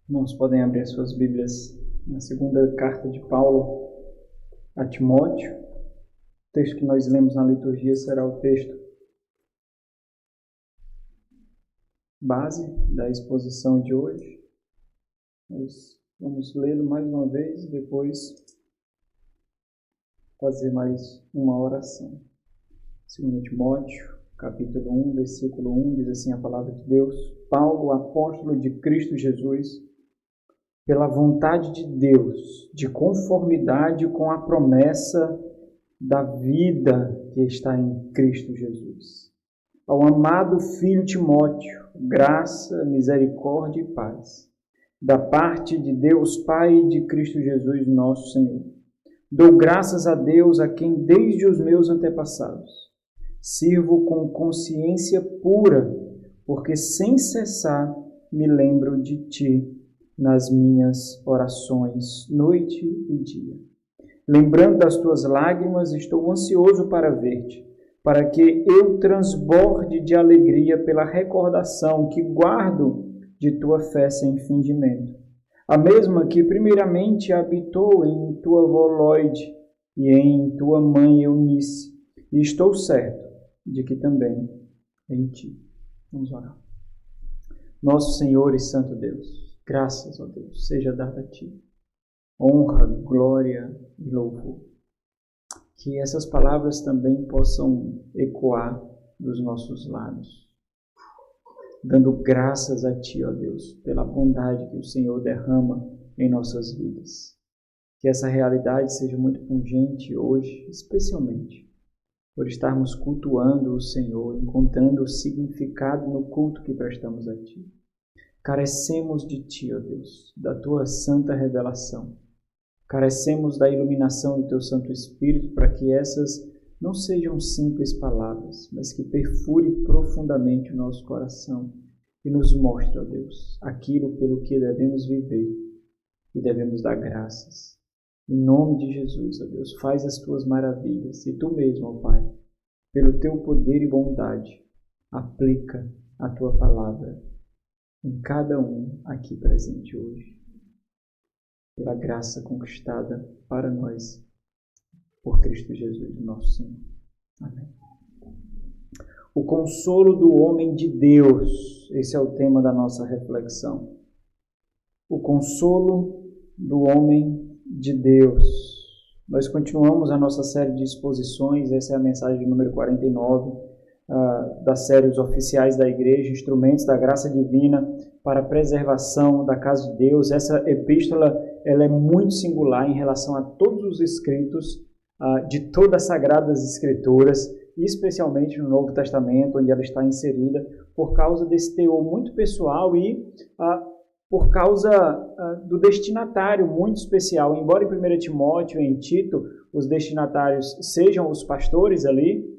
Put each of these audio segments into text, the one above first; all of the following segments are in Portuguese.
Irmãos, podem abrir as suas Bíblias na segunda carta de Paulo a Timóteo. O texto que nós lemos na liturgia será o texto base da exposição de hoje. Nós vamos lê-lo mais uma vez e depois fazer mais uma oração. 2 Timóteo, capítulo 1, versículo 1, diz assim a palavra de Deus: Paulo, apóstolo de Cristo Jesus, pela vontade de Deus, de conformidade com a promessa da vida que está em Cristo Jesus. Ao amado filho Timóteo, graça, misericórdia e paz, da parte de Deus Pai e de Cristo Jesus, nosso Senhor. Dou graças a Deus, a quem desde os meus antepassados sirvo com consciência pura, porque sem cessar me lembro de ti nas minhas orações, noite e dia. Lembrando das tuas lágrimas, estou ansioso para ver-te, para que eu transborde de alegria pela recordação que guardo de tua fé sem fingimento. A mesma que primeiramente habitou em tua avó Lóide e em tua mãe Eunice, e estou certo de que também em ti. Vamos orar. Nosso Senhor e Santo Deus, graças, ó Deus, seja dada a Ti honra, glória e louvor. Que essas palavras também possam ecoar dos nossos lábios, dando graças a Ti, ó Deus, pela bondade que o Senhor derrama em nossas vidas. Que essa realidade seja muito pungente hoje, especialmente por estarmos cultuando o Senhor, encontrando o significado no culto que prestamos a Ti. Carecemos de Ti, ó Deus, da Tua santa revelação. Carecemos da iluminação do Teu Santo Espírito para que essas não sejam simples palavras, mas que perfure profundamente o nosso coração e nos mostre, ó Deus, aquilo pelo que devemos viver e devemos dar graças. Em nome de Jesus, ó Deus, faz as Tuas maravilhas e Tu mesmo, ó Pai, pelo Teu poder e bondade, aplica a Tua palavra em cada um aqui presente hoje, pela graça conquistada para nós por Cristo Jesus, nosso Senhor. Amém. O consolo do homem de Deus, esse é o tema da nossa reflexão. O consolo do homem de Deus. Nós continuamos a nossa série de exposições, essa é a mensagem número 49, das séries oficiais da igreja, instrumentos da graça divina para a preservação da casa de Deus. Essa epístola ela é muito singular em relação a todos os escritos de todas as Sagradas Escrituras, e especialmente no Novo Testamento, onde ela está inserida, por causa desse teor muito pessoal e por causa do destinatário muito especial. Embora em 1 Timóteo e em Tito os destinatários sejam os pastores ali,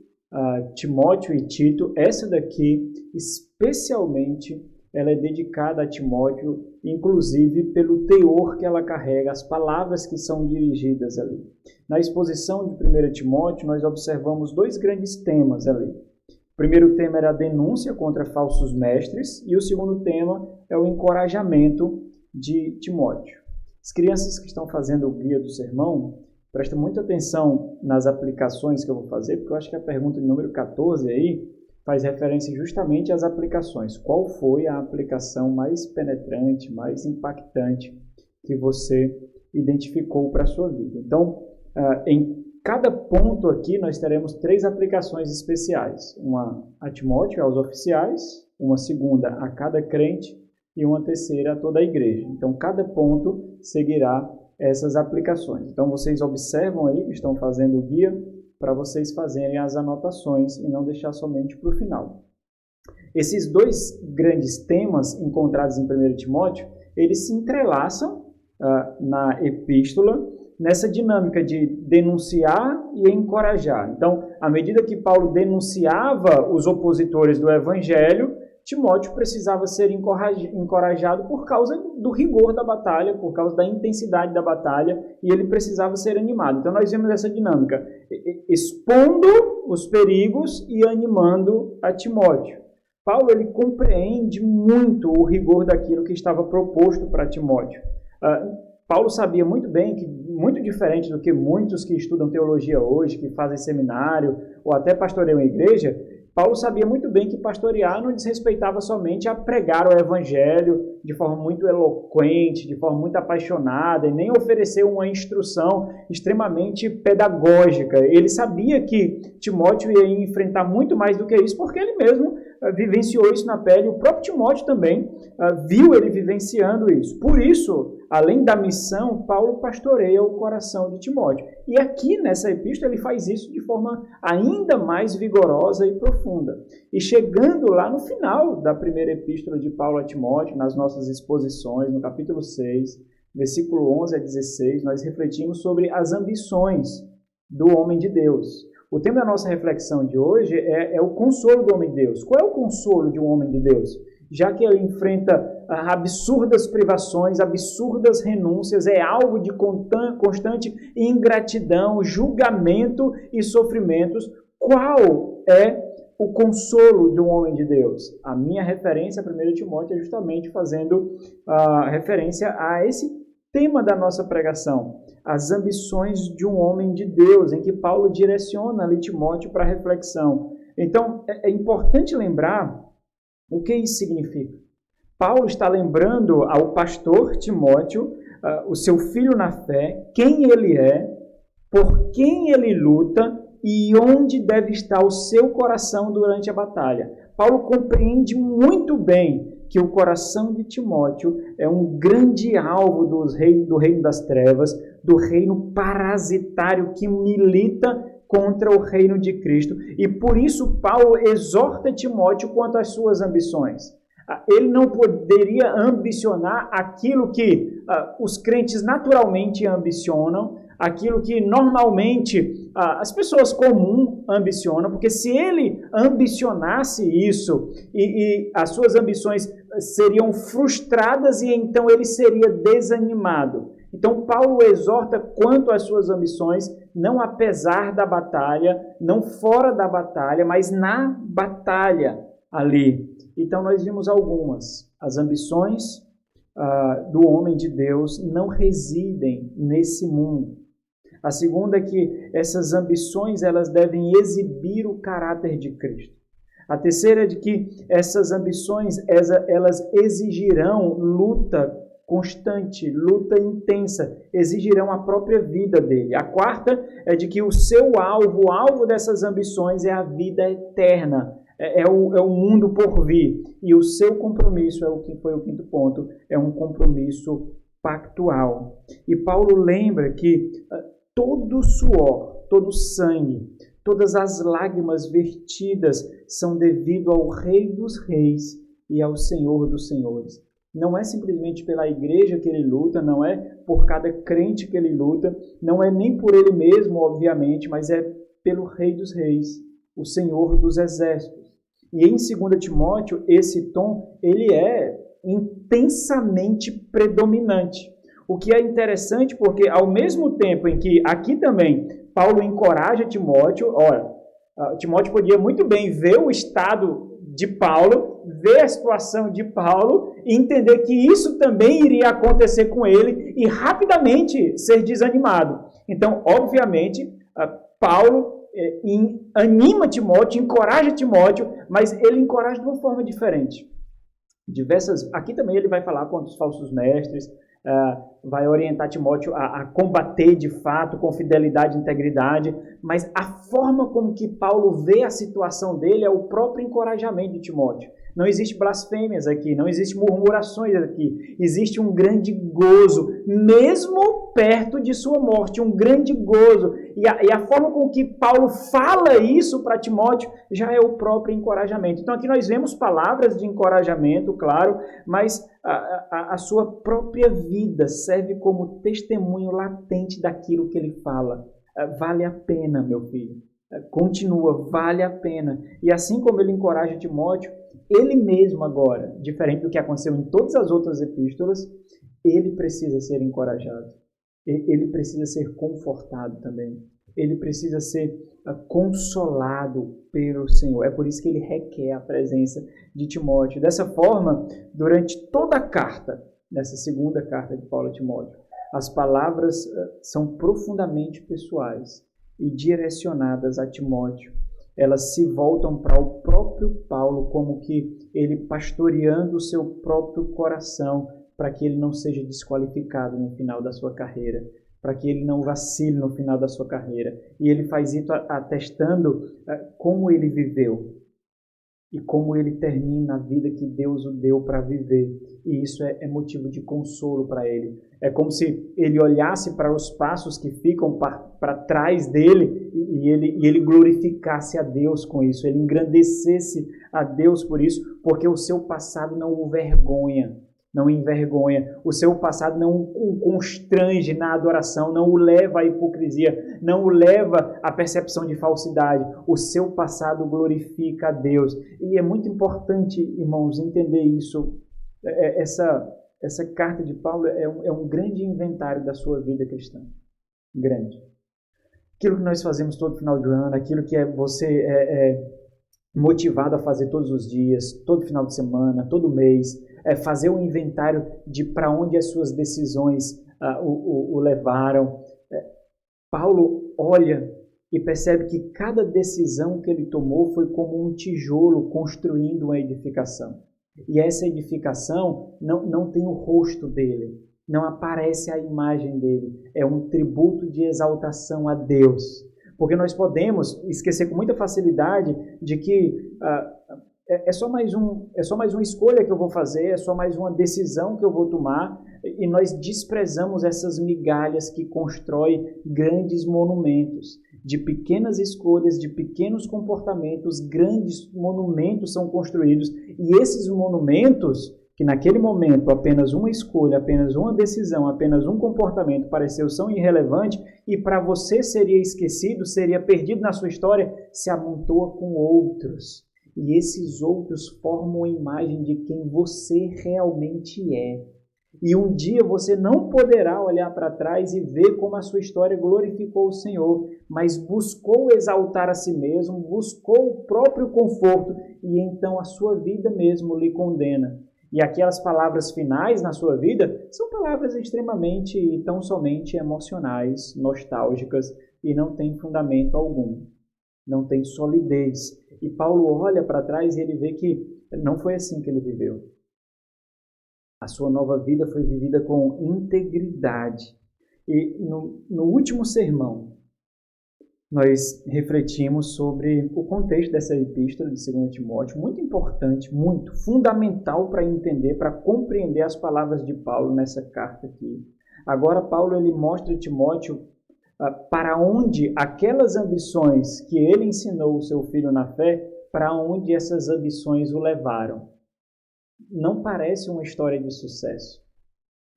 Timóteo e Tito, essa daqui especialmente ela é dedicada a Timóteo, inclusive pelo teor que ela carrega, as palavras que são dirigidas ali. Na exposição de 1 Timóteo nós observamos dois grandes temas ali. O primeiro tema era a denúncia contra falsos mestres e o segundo tema é o encorajamento de Timóteo. As crianças que estão fazendo o guia do sermão, presta muita atenção nas aplicações que eu vou fazer, porque eu acho que a pergunta de número 14 aí faz referência justamente às aplicações. Qual foi a aplicação mais penetrante, mais impactante que você identificou para a sua vida? Então, em cada ponto aqui nós teremos 3 aplicações especiais. Uma a Timóteo, aos oficiais, uma segunda a cada crente e uma terceira a toda a igreja. Então, cada ponto seguirá essas aplicações. Então, vocês observam aí que estão fazendo o guia para vocês fazerem as anotações e não deixar somente para o final. Esses 2 grandes temas encontrados em 1 Timóteo, eles se entrelaçam na epístola, nessa dinâmica de denunciar e encorajar. Então, à medida que Paulo denunciava os opositores do evangelho, Timóteo precisava ser encorajado por causa do rigor da batalha, por causa da intensidade da batalha, e ele precisava ser animado. Então nós vemos essa dinâmica, expondo os perigos e animando a Timóteo. Paulo ele compreende muito o rigor daquilo que estava proposto para Timóteo. Paulo sabia muito bem que, muito diferente do que muitos que estudam teologia hoje, que fazem seminário ou até pastoreiam a igreja, Paulo sabia muito bem que pastorear não desrespeitava somente a pregar o evangelho de forma muito eloquente, de forma muito apaixonada, e nem oferecer uma instrução extremamente pedagógica. Ele sabia que Timóteo ia enfrentar muito mais do que isso, porque ele mesmo vivenciou isso na pele. O próprio Timóteo também viu ele vivenciando isso. Por isso, além da missão, Paulo pastoreia o coração de Timóteo. E aqui nessa epístola ele faz isso de forma ainda mais vigorosa e profunda. E chegando lá no final da primeira epístola de Paulo a Timóteo, nas nossas exposições, no capítulo 6, versículo 11 a 16, nós refletimos sobre as ambições do homem de Deus. O tema da nossa reflexão de hoje é o consolo do homem de Deus. Qual é o consolo de um homem de Deus? Já que ele enfrenta absurdas privações, absurdas renúncias, é alvo de constante ingratidão, julgamento e sofrimentos, qual é o consolo de um homem de Deus? A minha referência a 1 Timóteo é justamente fazendo referência a esse tema da nossa pregação, as ambições de um homem de Deus, em que Paulo direciona ali Timóteo para reflexão. Então, é importante lembrar o que isso significa. Paulo está lembrando ao pastor Timóteo, o seu filho na fé, quem ele é, por quem ele luta e onde deve estar o seu coração durante a batalha. Paulo compreende muito bem que o coração de Timóteo é um grande alvo do reino das trevas, do reino parasitário que milita contra o reino de Cristo. E por isso Paulo exorta Timóteo quanto às suas ambições. Ele não poderia ambicionar aquilo que os crentes naturalmente ambicionam, aquilo que normalmente as pessoas comuns ambicionam, porque se ele ambicionasse isso e as suas ambições seriam frustradas e então ele seria desanimado. Então Paulo exorta quanto às suas ambições, não apesar da batalha, não fora da batalha, mas na batalha ali. Então nós vimos algumas. As ambições do homem de Deus não residem nesse mundo. A segunda é que essas ambições elas devem exibir o caráter de Cristo. A terceira é de que essas ambições elas exigirão luta constante, luta intensa, exigirão a própria vida dele. A quarta é de que o seu alvo, o alvo dessas ambições é a vida eterna, é o mundo por vir. E o seu compromisso, é o que foi o quinto ponto, é um compromisso pactual. E Paulo lembra que todo suor, todo sangue, todas as lágrimas vertidas são devido ao Rei dos Reis e ao Senhor dos Senhores. Não é simplesmente pela igreja que ele luta, não é por cada crente que ele luta, não é nem por ele mesmo, obviamente, mas é pelo Rei dos Reis, o Senhor dos Exércitos. E em 2 Timóteo, esse tom, ele é intensamente predominante. O que é interessante porque, ao mesmo tempo em que aqui também Paulo encoraja Timóteo, Timóteo podia muito bem ver o estado de Paulo, ver a situação de Paulo e entender que isso também iria acontecer com ele e rapidamente ser desanimado. Então, obviamente, Paulo anima Timóteo, encoraja Timóteo, mas ele encoraja de uma forma diferente. Aqui também ele vai falar contra os falsos mestres, vai orientar Timóteo a combater de fato com fidelidade e integridade, mas a forma como que Paulo vê a situação dele é o próprio encorajamento de Timóteo. Não existe blasfêmias aqui, não existe murmurações aqui, existe um grande gozo, mesmo perto de sua morte, um grande gozo. E a forma com que Paulo fala isso para Timóteo já é o próprio encorajamento. Então aqui nós vemos palavras de encorajamento, claro, mas a sua própria vida serve como testemunho latente daquilo que ele fala. Vale a pena, meu filho. Continua, vale a pena. E assim como ele encoraja Timóteo, ele mesmo agora, diferente do que aconteceu em todas as outras epístolas, ele precisa ser encorajado. Ele precisa ser confortado também. ele precisa ser consolado pelo Senhor. É por isso que ele requer a presença de Timóteo. Dessa forma, durante toda a carta, nessa segunda carta de Paulo a Timóteo, as palavras são profundamente pessoais e direcionadas a Timóteo. Elas se voltam para o próprio Paulo, como que ele pastoreando o seu próprio coração, para que ele não seja desqualificado no final da sua carreira, para que ele não vacile no final da sua carreira. E ele faz isso atestando como ele viveu e como ele termina a vida que Deus o deu para viver. E isso é motivo de consolo para ele. É como se ele olhasse para os passos que ficam para trás dele e ele glorificasse a Deus com isso, ele engrandecesse a Deus por isso, porque o seu passado não o envergonha, o seu passado não o constrange na adoração, não o leva à hipocrisia, não o leva à percepção de falsidade. O seu passado glorifica a Deus. E é muito importante, irmãos, entender isso. Essa carta de Paulo é um grande inventário da sua vida cristã. Grande. Aquilo que nós fazemos todo final do ano, aquilo que você é motivado a fazer todos os dias, todo final de semana, todo mês, fazer um inventário de para onde as suas decisões o levaram. Paulo olha e percebe que cada decisão que ele tomou foi como um tijolo construindo uma edificação. E essa edificação não tem o rosto dele, não aparece a imagem dele. É um tributo de exaltação a Deus. Porque nós podemos esquecer com muita facilidade de que é só mais uma escolha que eu vou fazer, é só mais uma decisão que eu vou tomar, e nós desprezamos essas migalhas que constroem grandes monumentos. De pequenas escolhas, de pequenos comportamentos, grandes monumentos são construídos, e esses monumentos, que naquele momento apenas uma escolha, apenas uma decisão, apenas um comportamento pareceu são irrelevante, e para você seria esquecido, seria perdido na sua história, se amontoa com outros. E esses outros formam a imagem de quem você realmente é. E um dia você não poderá olhar para trás e ver como a sua história glorificou o Senhor, mas buscou exaltar a si mesmo, buscou o próprio conforto, e então a sua vida mesmo lhe condena. E aquelas palavras finais na sua vida são palavras extremamente e tão somente emocionais, nostálgicas, e não têm fundamento algum, não tem solidez. E Paulo olha para trás e ele vê que não foi assim que ele viveu. A sua nova vida foi vivida com integridade. E no último sermão, nós refletimos sobre o contexto dessa epístola de 2 Timóteo, muito importante, muito fundamental para entender, para compreender as palavras de Paulo nessa carta aqui. Agora Paulo ele mostra a Timóteo para onde aquelas ambições que ele ensinou o seu filho na fé, para onde essas ambições o levaram. Não parece uma história de sucesso.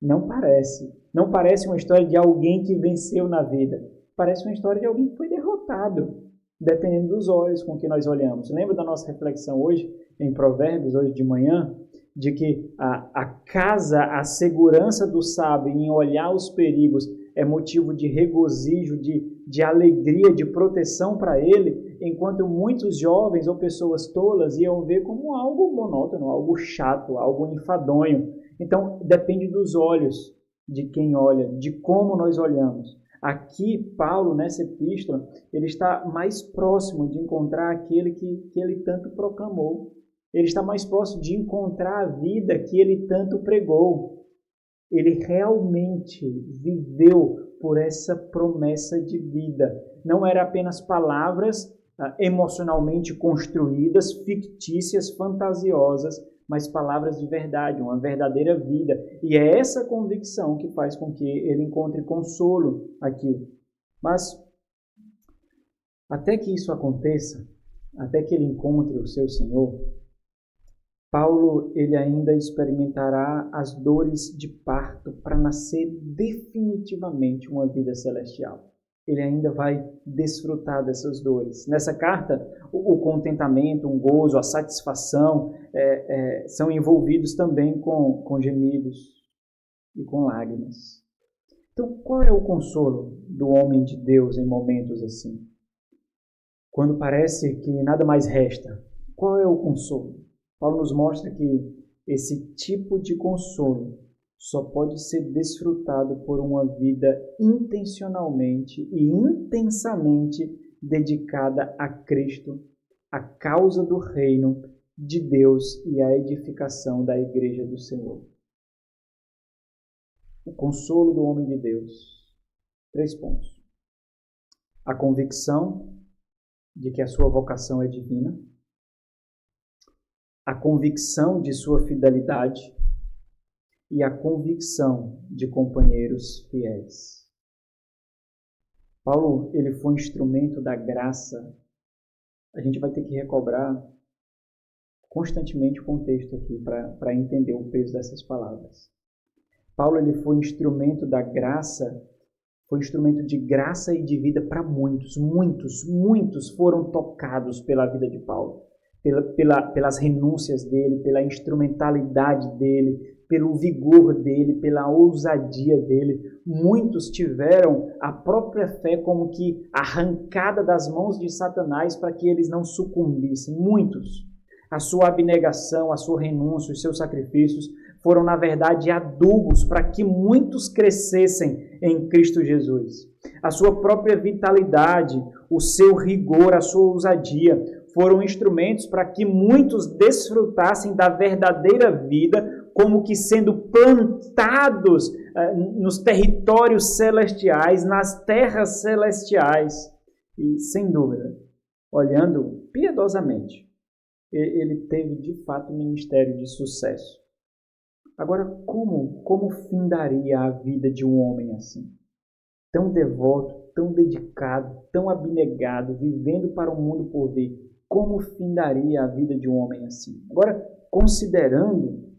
Não parece. Não parece uma história de alguém que venceu na vida. Parece uma história de alguém que foi derrotado, dependendo dos olhos com que nós olhamos. Lembra da nossa reflexão hoje, em Provérbios, hoje de manhã, de que a casa, a segurança do sábio em olhar os perigos é motivo de regozijo, de alegria, de proteção para ele, enquanto muitos jovens ou pessoas tolas iam ver como algo monótono, algo chato, algo enfadonho. Então, depende dos olhos de quem olha, de como nós olhamos. Aqui, Paulo, nessa epístola, ele está mais próximo de encontrar aquele que ele tanto proclamou. Ele está mais próximo de encontrar a vida que ele tanto pregou. Ele realmente viveu por essa promessa de vida. Não eram apenas palavras emocionalmente construídas, fictícias, fantasiosas, mas palavras de verdade, uma verdadeira vida. E é essa convicção que faz com que ele encontre consolo aqui. Mas, até que isso aconteça, até que ele encontre o seu Senhor, Paulo ele ainda experimentará as dores de parto para nascer definitivamente uma vida celestial. Ele ainda vai desfrutar dessas dores. Nessa carta, o contentamento, o gozo, a satisfação são envolvidos também com gemidos e com lágrimas. Então, qual é o consolo do homem de Deus em momentos assim? Quando parece que nada mais resta, qual é o consolo? Paulo nos mostra que esse tipo de consolo só pode ser desfrutado por uma vida intencionalmente e intensamente dedicada a Cristo, a causa do reino de Deus e a edificação da igreja do Senhor. O consolo do homem de Deus. 3 pontos. A convicção de que a sua vocação é divina, a convicção de sua fidelidade e a convicção de companheiros fiéis. Paulo, ele foi instrumento da graça. A gente vai ter que recobrar constantemente o contexto aqui para entender o peso dessas palavras. Paulo, ele foi instrumento da graça, foi instrumento de graça e de vida para muitos. Muitos foram tocados pela vida de Paulo, pelas renúncias dele, pela instrumentalidade dele, pelo vigor dele, pela ousadia dele. Muitos tiveram a própria fé como que arrancada das mãos de Satanás para que eles não sucumbissem. Muitos. A sua abnegação, a sua renúncia, os seus sacrifícios foram, na verdade, adubos para que muitos crescessem em Cristo Jesus. A sua própria vitalidade, o seu rigor, a sua ousadia foram instrumentos para que muitos desfrutassem da verdadeira vida, como que sendo plantados nos territórios celestiais, nas terras celestiais. E, sem dúvida, olhando piedosamente, ele teve, de fato, um ministério de sucesso. Agora, como findaria a vida de um homem assim? Tão devoto, tão dedicado, tão abnegado, vivendo para o mundo por vir. Como findaria a vida de um homem assim? Agora, considerando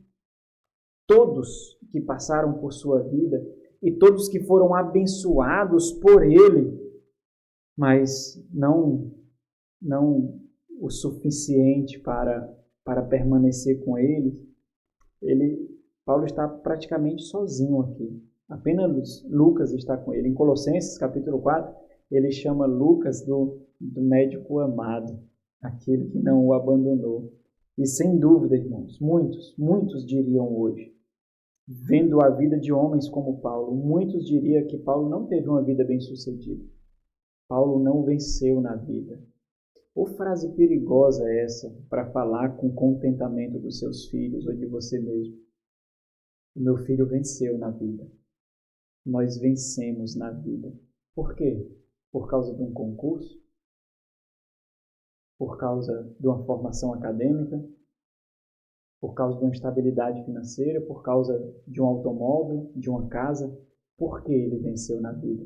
todos que passaram por sua vida e todos que foram abençoados por ele, mas não o suficiente para permanecer com ele, Paulo está praticamente sozinho aqui. Apenas Lucas está com ele. Em Colossenses, capítulo 4, ele chama Lucas do médico amado, aquele que não o abandonou. E sem dúvida, irmãos, muitos diriam hoje, vendo a vida de homens como Paulo, muitos diriam que Paulo não teve uma vida bem-sucedida. Paulo não venceu na vida. Ou frase perigosa é essa para falar com contentamento dos seus filhos ou de você mesmo? O meu filho venceu na vida. Nós vencemos na vida. Por quê? Por causa de um concurso? Por causa de uma formação acadêmica? Por causa de uma estabilidade financeira? Por causa de um automóvel? De uma casa? Por que ele venceu na vida?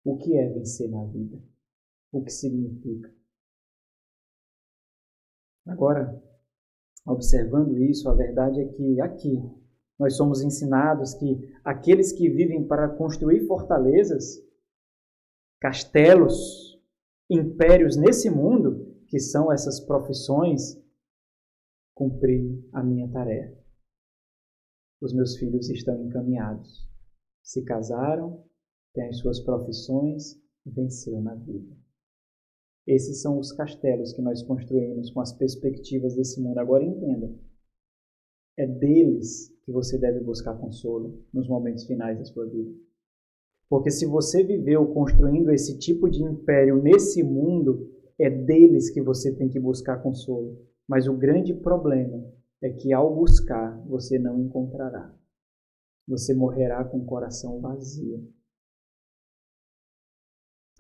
O que é vencer na vida? O que significa? Agora, observando isso, a verdade é que aqui nós somos ensinados que aqueles que vivem para construir fortalezas, castelos, impérios nesse mundo, que são essas profissões, cumprir a minha tarefa. Os meus filhos estão encaminhados. Se casaram, têm as suas profissões, venceu na vida. Esses são os castelos que nós construímos com as perspectivas desse mundo. Agora entenda, é deles que você deve buscar consolo nos momentos finais da sua vida. Porque se você viveu construindo esse tipo de império nesse mundo, é deles que você tem que buscar consolo. Mas o grande problema é que ao buscar, você não encontrará. Você morrerá com o coração vazio.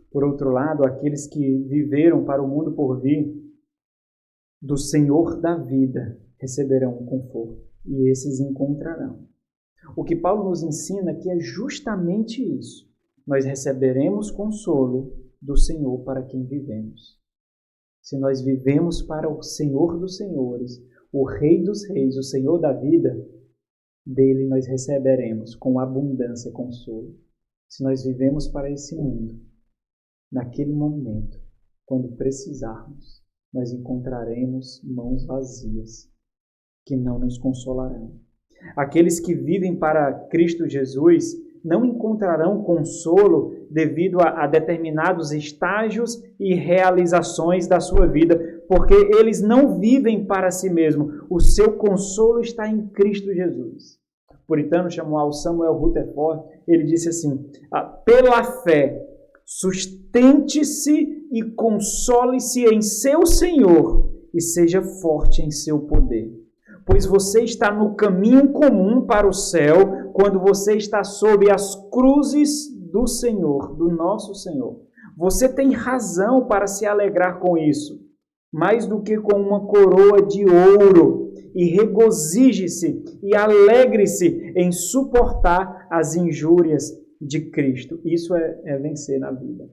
Por outro lado, aqueles que viveram para o mundo por vir, do Senhor da vida, receberão um conforto, e esses encontrarão. O que Paulo nos ensina aqui é justamente isso. Nós receberemos consolo do Senhor para quem vivemos. Se nós vivemos para o Senhor dos Senhores, o Rei dos Reis, o Senhor da vida, dele nós receberemos com abundância consolo. Se nós vivemos para esse mundo, naquele momento, quando precisarmos, nós encontraremos mãos vazias que não nos consolarão. Aqueles que vivem para Cristo Jesus não encontrarão consolo devido a determinados estágios e realizações da sua vida, porque eles não vivem para si mesmos. O seu consolo está em Cristo Jesus. O puritano chamado Samuel Rutherford, ele disse assim: pela fé, sustente-se e console-se em seu Senhor e seja forte em seu poder. Pois você está no caminho comum para o céu quando você está sob as cruzes do Senhor, do nosso Senhor. Você tem razão para se alegrar com isso, mais do que com uma coroa de ouro. E regozije-se e alegre-se em suportar as injúrias de Cristo. Isso é vencer na vida.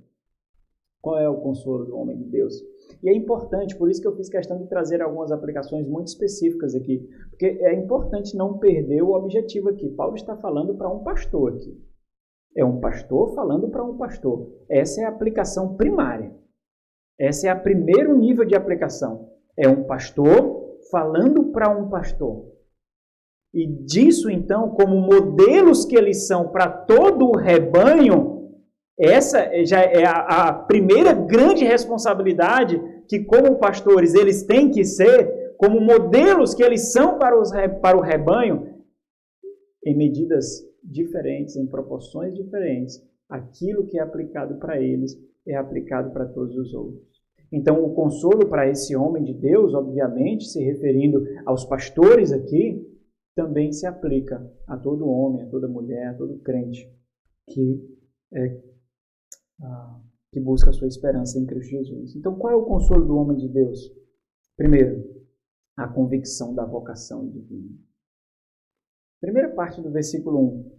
Qual é o consolo do homem de Deus? E é importante, por isso que eu fiz questão de trazer algumas aplicações muito específicas aqui, porque é importante não perder o objetivo aqui. Paulo está falando para um pastor aqui. É um pastor falando para um pastor. Essa é a aplicação primária. Esse é o primeiro nível de aplicação. É um pastor falando para um pastor. E disso, então, como modelos que eles são para todo o rebanho, essa já é a primeira grande responsabilidade que, como pastores, eles têm que ser, como modelos que eles são para o rebanho, em medidas diferentes, em proporções diferentes. Aquilo que é aplicado para eles é aplicado para todos os outros. Então, o consolo para esse homem de Deus, obviamente, se referindo aos pastores aqui, também se aplica a todo homem, a toda mulher, a todo crente que busca a sua esperança em Cristo Jesus. Então, qual é o consolo do homem de Deus? Primeiro, a convicção da vocação divina. Primeira parte do versículo 1.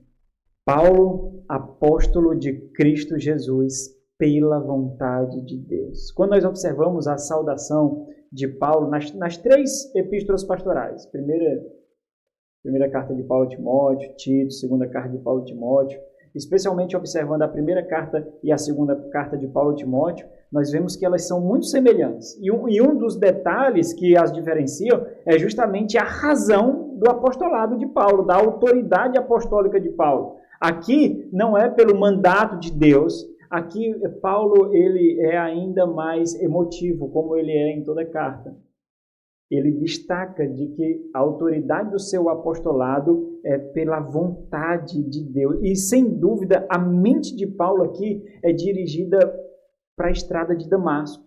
Paulo, apóstolo de Cristo Jesus, pela vontade de Deus. Quando nós observamos a saudação de Paulo nas três epístolas pastorais, primeira carta de Paulo a Timóteo, Tito, segunda carta de Paulo a Timóteo, especialmente observando a primeira carta e a segunda carta de Paulo a Timóteo, nós vemos que elas são muito semelhantes. E um dos detalhes que as diferenciam é justamente a razão do apostolado de Paulo, da autoridade apostólica de Paulo. Aqui não é pelo mandato de Deus. Aqui Paulo ele é ainda mais emotivo, como ele é em toda carta. Ele destaca de que a autoridade do seu apostolado é pela vontade de Deus. E, sem dúvida, a mente de Paulo aqui é dirigida para a estrada de Damasco.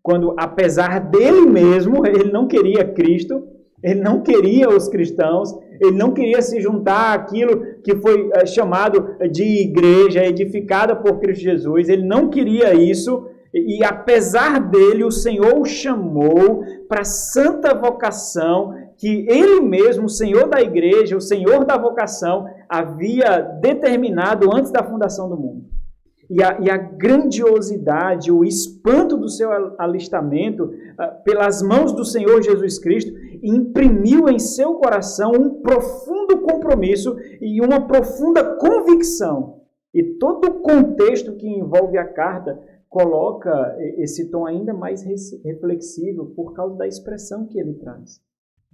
Quando, apesar dele mesmo, ele não queria Cristo, ele não queria os cristãos, ele não queria se juntar àquilo que foi chamado de igreja edificada por Cristo Jesus, ele não queria isso. E apesar dele, o Senhor o chamou para a santa vocação que ele mesmo, o Senhor da igreja, o Senhor da vocação, havia determinado antes da fundação do mundo. E a grandiosidade, o espanto do seu alistamento pelas mãos do Senhor Jesus Cristo imprimiu em seu coração um profundo compromisso e uma profunda convicção. E todo o contexto que envolve a carta coloca esse tom ainda mais reflexivo por causa da expressão que ele traz.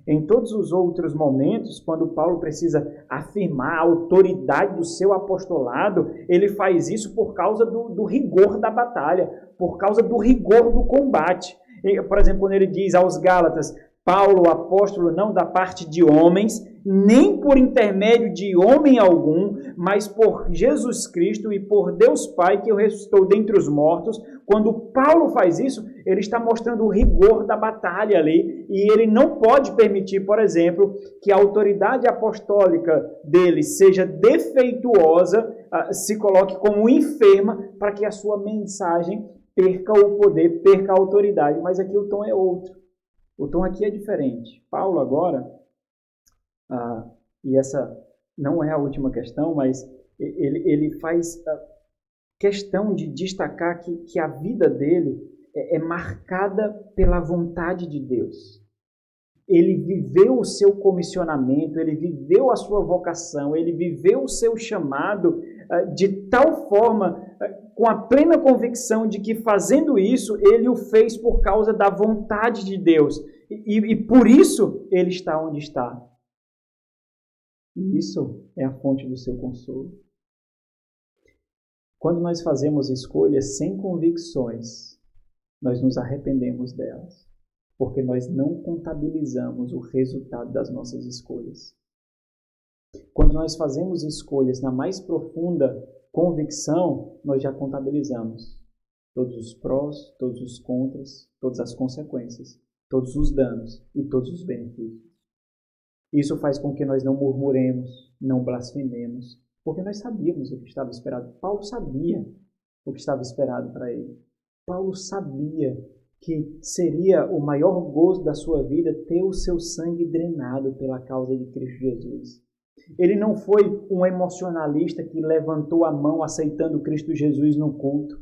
Em todos os outros momentos, quando Paulo precisa afirmar a autoridade do seu apostolado, ele faz isso por causa do rigor da batalha, por causa do rigor do combate. Por exemplo, quando ele diz aos Gálatas, Paulo, apóstolo, não da parte de homens, nem por intermédio de homem algum, mas por Jesus Cristo e por Deus Pai, que o ressuscitou dentre os mortos. Quando Paulo faz isso, ele está mostrando o rigor da batalha ali, e ele não pode permitir, por exemplo, que a autoridade apostólica dele seja defeituosa, se coloque como enferma, para que a sua mensagem perca o poder, perca a autoridade. Mas aqui o tom é outro. O tom aqui é diferente. Paulo agora, e essa não é a última questão, mas ele faz questão de destacar que a vida dele é marcada pela vontade de Deus. Ele viveu o seu comissionamento, ele viveu a sua vocação, ele viveu o seu chamado de tal forma, com a plena convicção de que fazendo isso, ele o fez por causa da vontade de Deus. E por isso ele está onde está. E isso é a fonte do seu consolo. Quando nós fazemos escolhas sem convicções, nós nos arrependemos delas, porque nós não contabilizamos o resultado das nossas escolhas. Quando nós fazemos escolhas na mais profunda convicção, nós já contabilizamos todos os prós, todos os contras, todas as consequências, todos os danos e todos os benefícios. Isso faz com que nós não murmuremos, não blasfememos, porque nós sabíamos o que estava esperado. Paulo sabia o que estava esperado para ele. Paulo sabia que seria o maior gozo da sua vida ter o seu sangue drenado pela causa de Cristo Jesus. Ele não foi um emocionalista que levantou a mão aceitando Cristo Jesus no culto.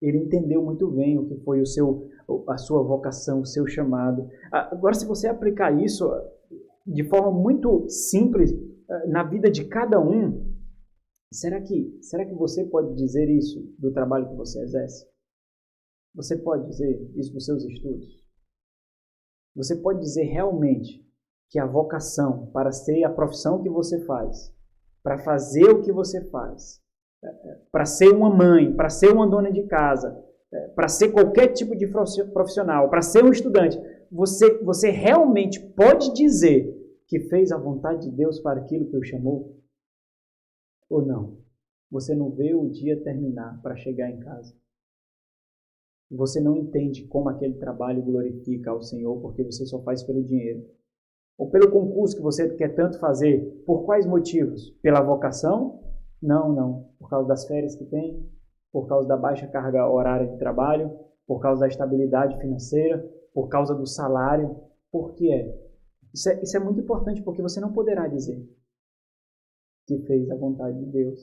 Ele entendeu muito bem o que foi a sua vocação, o seu chamado. Agora, se você aplicar isso de forma muito simples na vida de cada um, será que você pode dizer isso do trabalho que você exerce? Você pode dizer isso dos seus estudos? Você pode dizer realmente que a vocação para ser a profissão que você faz, para fazer o que você faz, para ser uma mãe, para ser uma dona de casa, para ser qualquer tipo de profissional, para ser um estudante, você realmente pode dizer que fez a vontade de Deus para aquilo que o chamou? Ou não? Você não vê o dia terminar para chegar em casa. Você não entende como aquele trabalho glorifica ao Senhor porque você só faz pelo dinheiro. Ou pelo concurso que você quer tanto fazer. Por quais motivos? Pela vocação? Não. Por causa das férias que tem, por causa da baixa carga horária de trabalho, por causa da estabilidade financeira, por causa do salário. Por que é? Isso é muito importante, porque você não poderá dizer que fez a vontade de Deus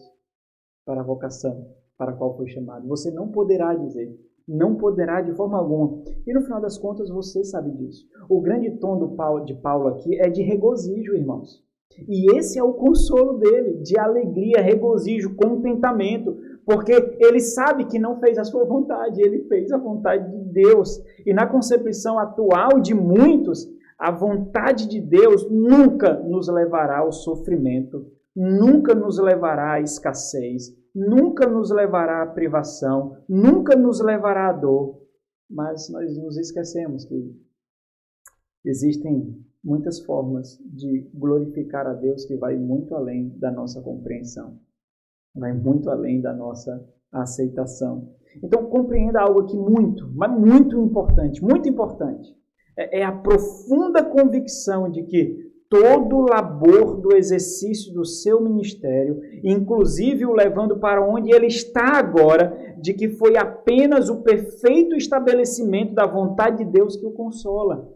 para a vocação para a qual foi chamado. Você não poderá dizer. Não poderá de forma alguma. E no final das contas, você sabe disso. O grande tom de Paulo aqui é de regozijo, irmãos. E esse é o consolo dele, de alegria, regozijo, contentamento, porque ele sabe que não fez a sua vontade, ele fez a vontade de Deus. E na concepção atual de muitos, a vontade de Deus nunca nos levará ao sofrimento, nunca nos levará à escassez, nunca nos levará à privação, nunca nos levará à dor. Mas nós nos esquecemos que existem muitas formas de glorificar a Deus que vai muito além da nossa compreensão, vai muito além da nossa aceitação. Então, compreenda algo aqui mas muito importante. É a profunda convicção de que todo o labor do exercício do seu ministério, inclusive o levando para onde ele está agora, de que foi apenas o perfeito estabelecimento da vontade de Deus que o consola.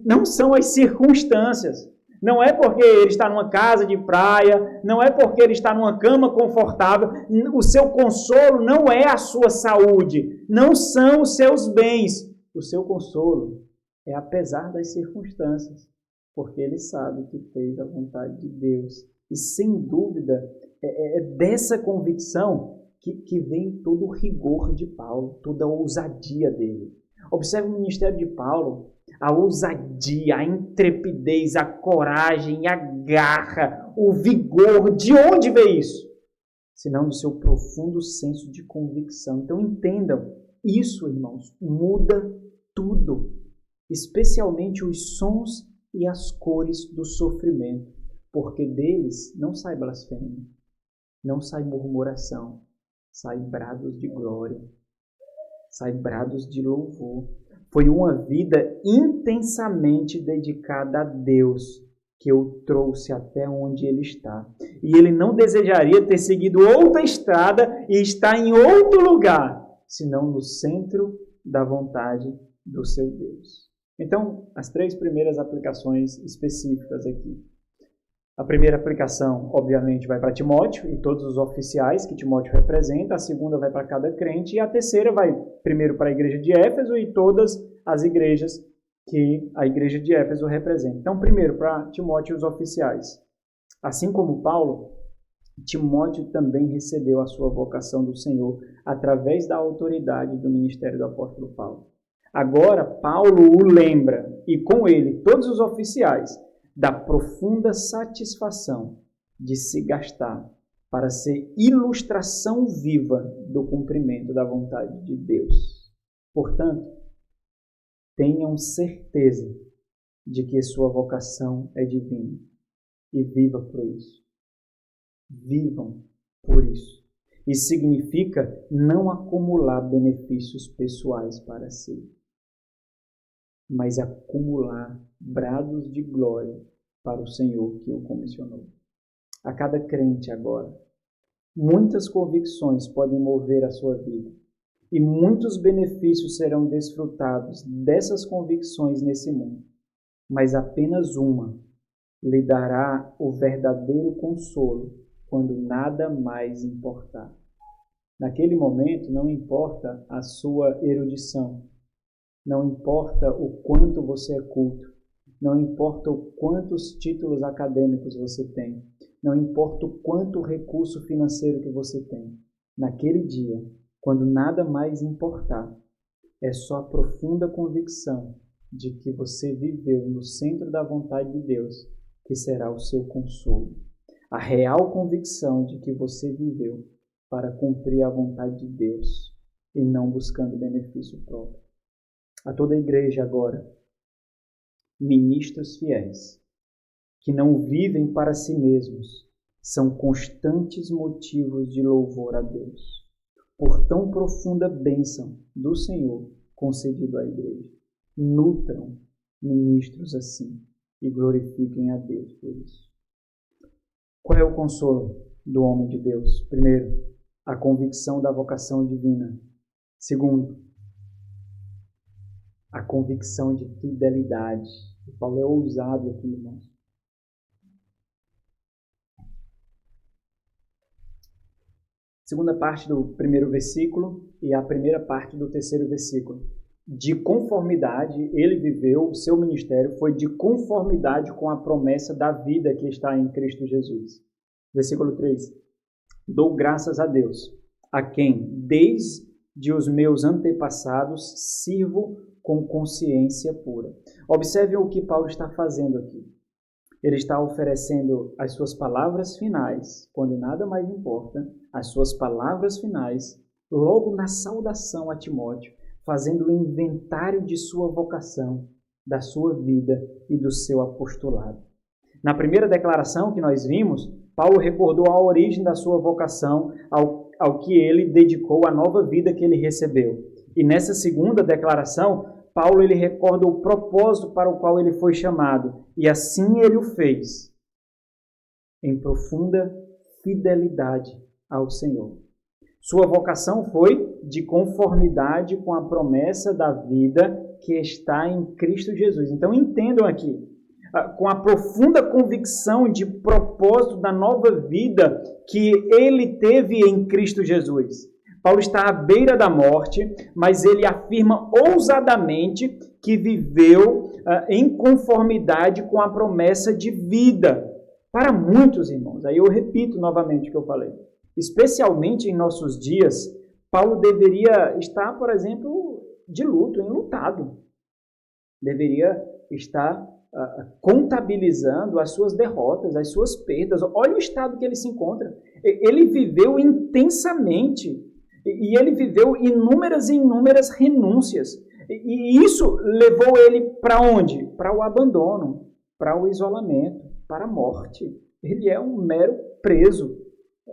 Não são as circunstâncias. Não é porque ele está numa casa de praia, não é porque ele está numa cama confortável. O seu consolo não é a sua saúde, não são os seus bens. O seu consolo é apesar das circunstâncias, porque ele sabe que fez a vontade de Deus. E sem dúvida, é dessa convicção que vem todo o rigor de Paulo, toda a ousadia dele. Observe o ministério de Paulo, a ousadia, a intrepidez, a coragem, a garra, o vigor. De onde veio isso? Senão do seu profundo senso de convicção. Então entendam, isso, irmãos, muda tudo, especialmente os sons e as cores do sofrimento, porque deles não sai blasfêmia, não sai murmuração, sai brados de glória, sai brados de louvor. Foi uma vida intensamente dedicada a Deus que o trouxe até onde ele está. E ele não desejaria ter seguido outra estrada e estar em outro lugar, senão no centro da vontade do seu Deus. Então, as 3 primeiras aplicações específicas aqui. A primeira aplicação, obviamente, vai para Timóteo e todos os oficiais que Timóteo representa. A segunda vai para cada crente. E a terceira vai primeiro para a igreja de Éfeso e todas as igrejas que a igreja de Éfeso representa. Então, primeiro, para Timóteo e os oficiais. Assim como Paulo, Timóteo também recebeu a sua vocação do Senhor através da autoridade do ministério do apóstolo Paulo. Agora, Paulo o lembra, e com ele todos os oficiais, da profunda satisfação de se gastar para ser ilustração viva do cumprimento da vontade de Deus. Portanto, tenham certeza de que sua vocação é divina e viva por isso. Vivam por isso. Isso significa não acumular benefícios pessoais para si, mas acumular brados de glória para o Senhor que o comissionou. A cada crente agora, muitas convicções podem mover a sua vida e muitos benefícios serão desfrutados dessas convicções nesse mundo, mas apenas uma lhe dará o verdadeiro consolo quando nada mais importar. Naquele momento, não importa a sua erudição, não importa o quanto você é culto, não importa o quantos títulos acadêmicos você tem, não importa o quanto recurso financeiro que você tem. Naquele dia, quando nada mais importar, é só a profunda convicção de que você viveu no centro da vontade de Deus que será o seu consolo. A real convicção de que você viveu para cumprir a vontade de Deus e não buscando benefício próprio. A toda a igreja agora, ministros fiéis, que não vivem para si mesmos, são constantes motivos de louvor a Deus, por tão profunda bênção do Senhor concedido à igreja. Nutram ministros assim e glorifiquem a Deus por isso. Qual é o consolo do homem de Deus? Primeiro, a convicção da vocação divina. Segundo, a convicção de fidelidade. Paulo é ousado aqui, irmãos. Segunda parte do primeiro versículo e a primeira parte do terceiro versículo. De conformidade, ele viveu, o seu ministério foi de conformidade com a promessa da vida que está em Cristo Jesus. Versículo 3. Dou graças a Deus, a quem, desde os meus antepassados, sirvo com consciência pura. Observe o que Paulo está fazendo aqui. Ele está oferecendo as suas palavras finais, quando nada mais importa, as suas palavras finais, logo na saudação a Timóteo, fazendo o inventário de sua vocação, da sua vida e do seu apostolado. Na primeira declaração que nós vimos, Paulo recordou a origem da sua vocação ao que ele dedicou, a nova vida que ele recebeu. E nessa segunda declaração, Paulo ele recorda o propósito para o qual ele foi chamado. E assim ele o fez, em profunda fidelidade ao Senhor. Sua vocação foi de conformidade com a promessa da vida que está em Cristo Jesus. Então entendam aqui, com a profunda convicção de propósito da nova vida que ele teve em Cristo Jesus. Paulo está à beira da morte, mas ele afirma ousadamente que viveu em conformidade com a promessa de vida. Para muitos irmãos, aí eu repito novamente o que eu falei, especialmente em nossos dias, Paulo deveria estar, por exemplo, de luto, enlutado. Deveria estar contabilizando as suas derrotas, as suas perdas. Olha o estado que ele se encontra. Ele viveu intensamente e ele viveu inúmeras e inúmeras renúncias. E isso levou ele para onde? Para o abandono, para o isolamento, para a morte. Ele é um mero preso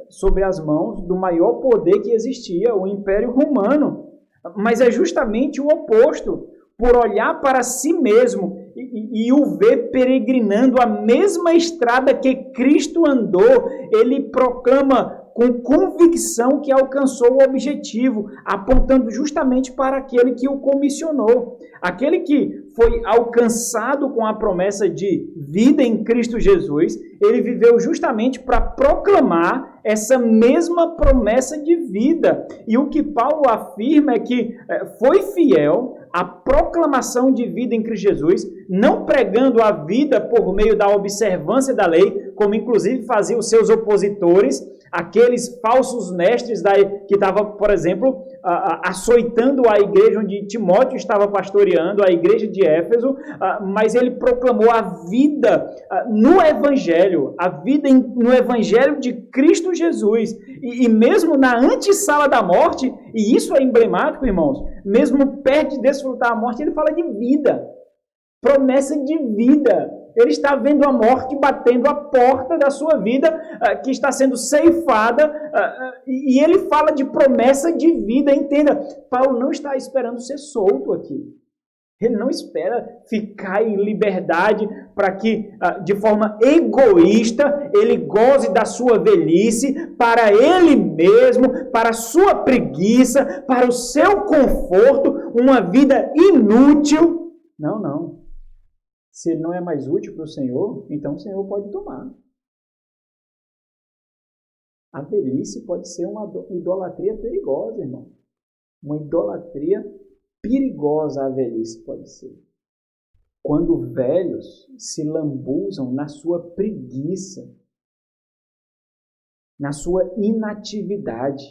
sobre as mãos do maior poder que existia, o Império Romano. Mas é justamente o oposto. Por olhar para si mesmo e o ver peregrinando a mesma estrada que Cristo andou, ele proclama com convicção que alcançou o objetivo, apontando justamente para aquele que o comissionou. Aquele que foi alcançado com a promessa de vida em Cristo Jesus, ele viveu justamente para proclamar essa mesma promessa de vida. E o que Paulo afirma é que foi fiel à proclamação de vida em Cristo Jesus, não pregando a vida por meio da observância da lei, como inclusive faziam os seus opositores, Aqueles falsos mestres que estavam, por exemplo, açoitando a igreja onde Timóteo estava pastoreando, a igreja de Éfeso, mas ele proclamou a vida no Evangelho, a vida no Evangelho de Cristo Jesus. E mesmo na antessala da morte, e isso é emblemático, irmãos, mesmo perto de desfrutar a morte, ele fala de vida, promessa de vida. Ele está vendo a morte batendo a porta da sua vida, que está sendo ceifada, e ele fala de promessa de vida. Entenda, Paulo não está esperando ser solto aqui. Ele não espera ficar em liberdade para que, de forma egoísta, ele goze da sua velhice para ele mesmo, para a sua preguiça, para o seu conforto, uma vida inútil. Não, não. Se ele não é mais útil para o Senhor, então o Senhor pode tomar. A velhice pode ser uma idolatria perigosa, irmão. Uma idolatria perigosa a velhice pode ser. Quando velhos se lambuzam na sua preguiça, na sua inatividade,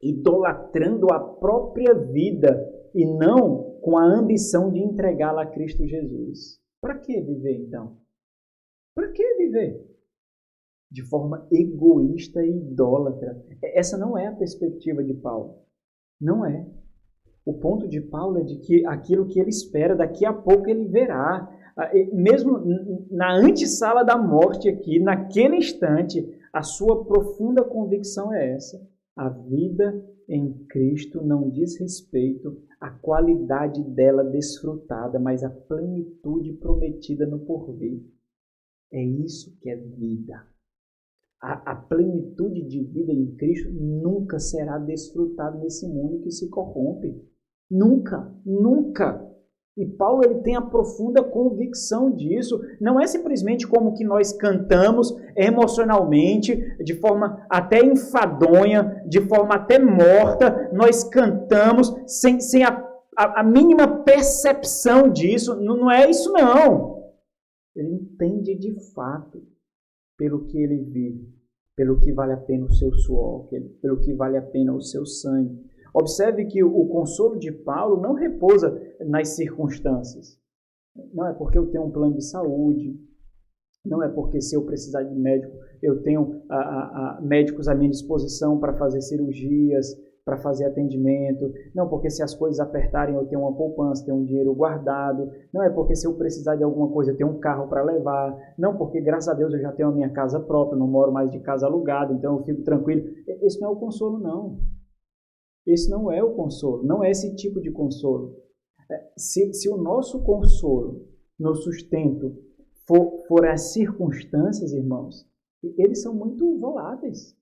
idolatrando a própria vida e não com a ambição de entregá-la a Cristo Jesus. Para que viver, então? Para que viver? De forma egoísta e idólatra. Essa não é a perspectiva de Paulo. Não é. O ponto de Paulo é de que aquilo que ele espera, daqui a pouco ele verá. Mesmo na antessala da morte aqui, naquele instante, a sua profunda convicção é essa. A vida em Cristo não diz respeito à qualidade dela desfrutada, mas à plenitude prometida no porvir. É isso que é vida. A plenitude de vida em Cristo nunca será desfrutada nesse mundo que se corrompe. Nunca, nunca. E Paulo ele tem a profunda convicção disso. Não é simplesmente como que nós cantamos emocionalmente, de forma até enfadonha, de forma até morta. Nós cantamos sem a mínima percepção disso. Não é isso, não. Ele entende de fato pelo que ele vive, pelo que vale a pena o seu suor, pelo que vale a pena o seu sangue. Observe que o consolo de Paulo não repousa nas circunstâncias. Não é porque eu tenho um plano de saúde, não é porque se eu precisar de médico, eu tenho médicos à minha disposição para fazer cirurgias, para fazer atendimento, não porque se as coisas apertarem eu tenho uma poupança, tenho um dinheiro guardado, não é porque se eu precisar de alguma coisa eu tenho um carro para levar, não porque graças a Deus eu já tenho a minha casa própria, não moro mais de casa alugada, então eu fico tranquilo. Esse não é o consolo, não. Esse não é o consolo, não é esse tipo de consolo. Se o nosso consolo, no sustento, for as circunstâncias, irmãos, eles são muito voláteis.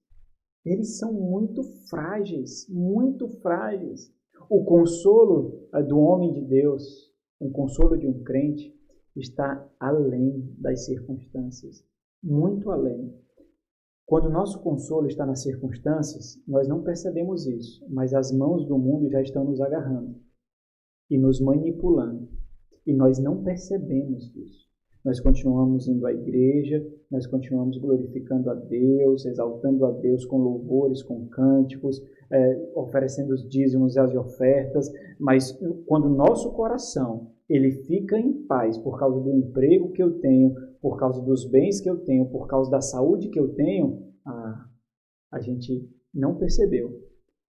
Eles são muito frágeis, muito frágeis. O consolo do homem de Deus, o consolo de um crente, está além das circunstâncias, muito além. Quando o nosso consolo está nas circunstâncias, nós não percebemos isso, mas as mãos do mundo já estão nos agarrando e nos manipulando, e nós não percebemos isso. Nós continuamos indo à igreja, nós continuamos glorificando a Deus, exaltando a Deus com louvores, com cânticos, oferecendo os dízimos e as ofertas, mas quando o nosso coração ele fica em paz por causa do emprego que eu tenho, por causa dos bens que eu tenho, por causa da saúde que eu tenho, a gente não percebeu.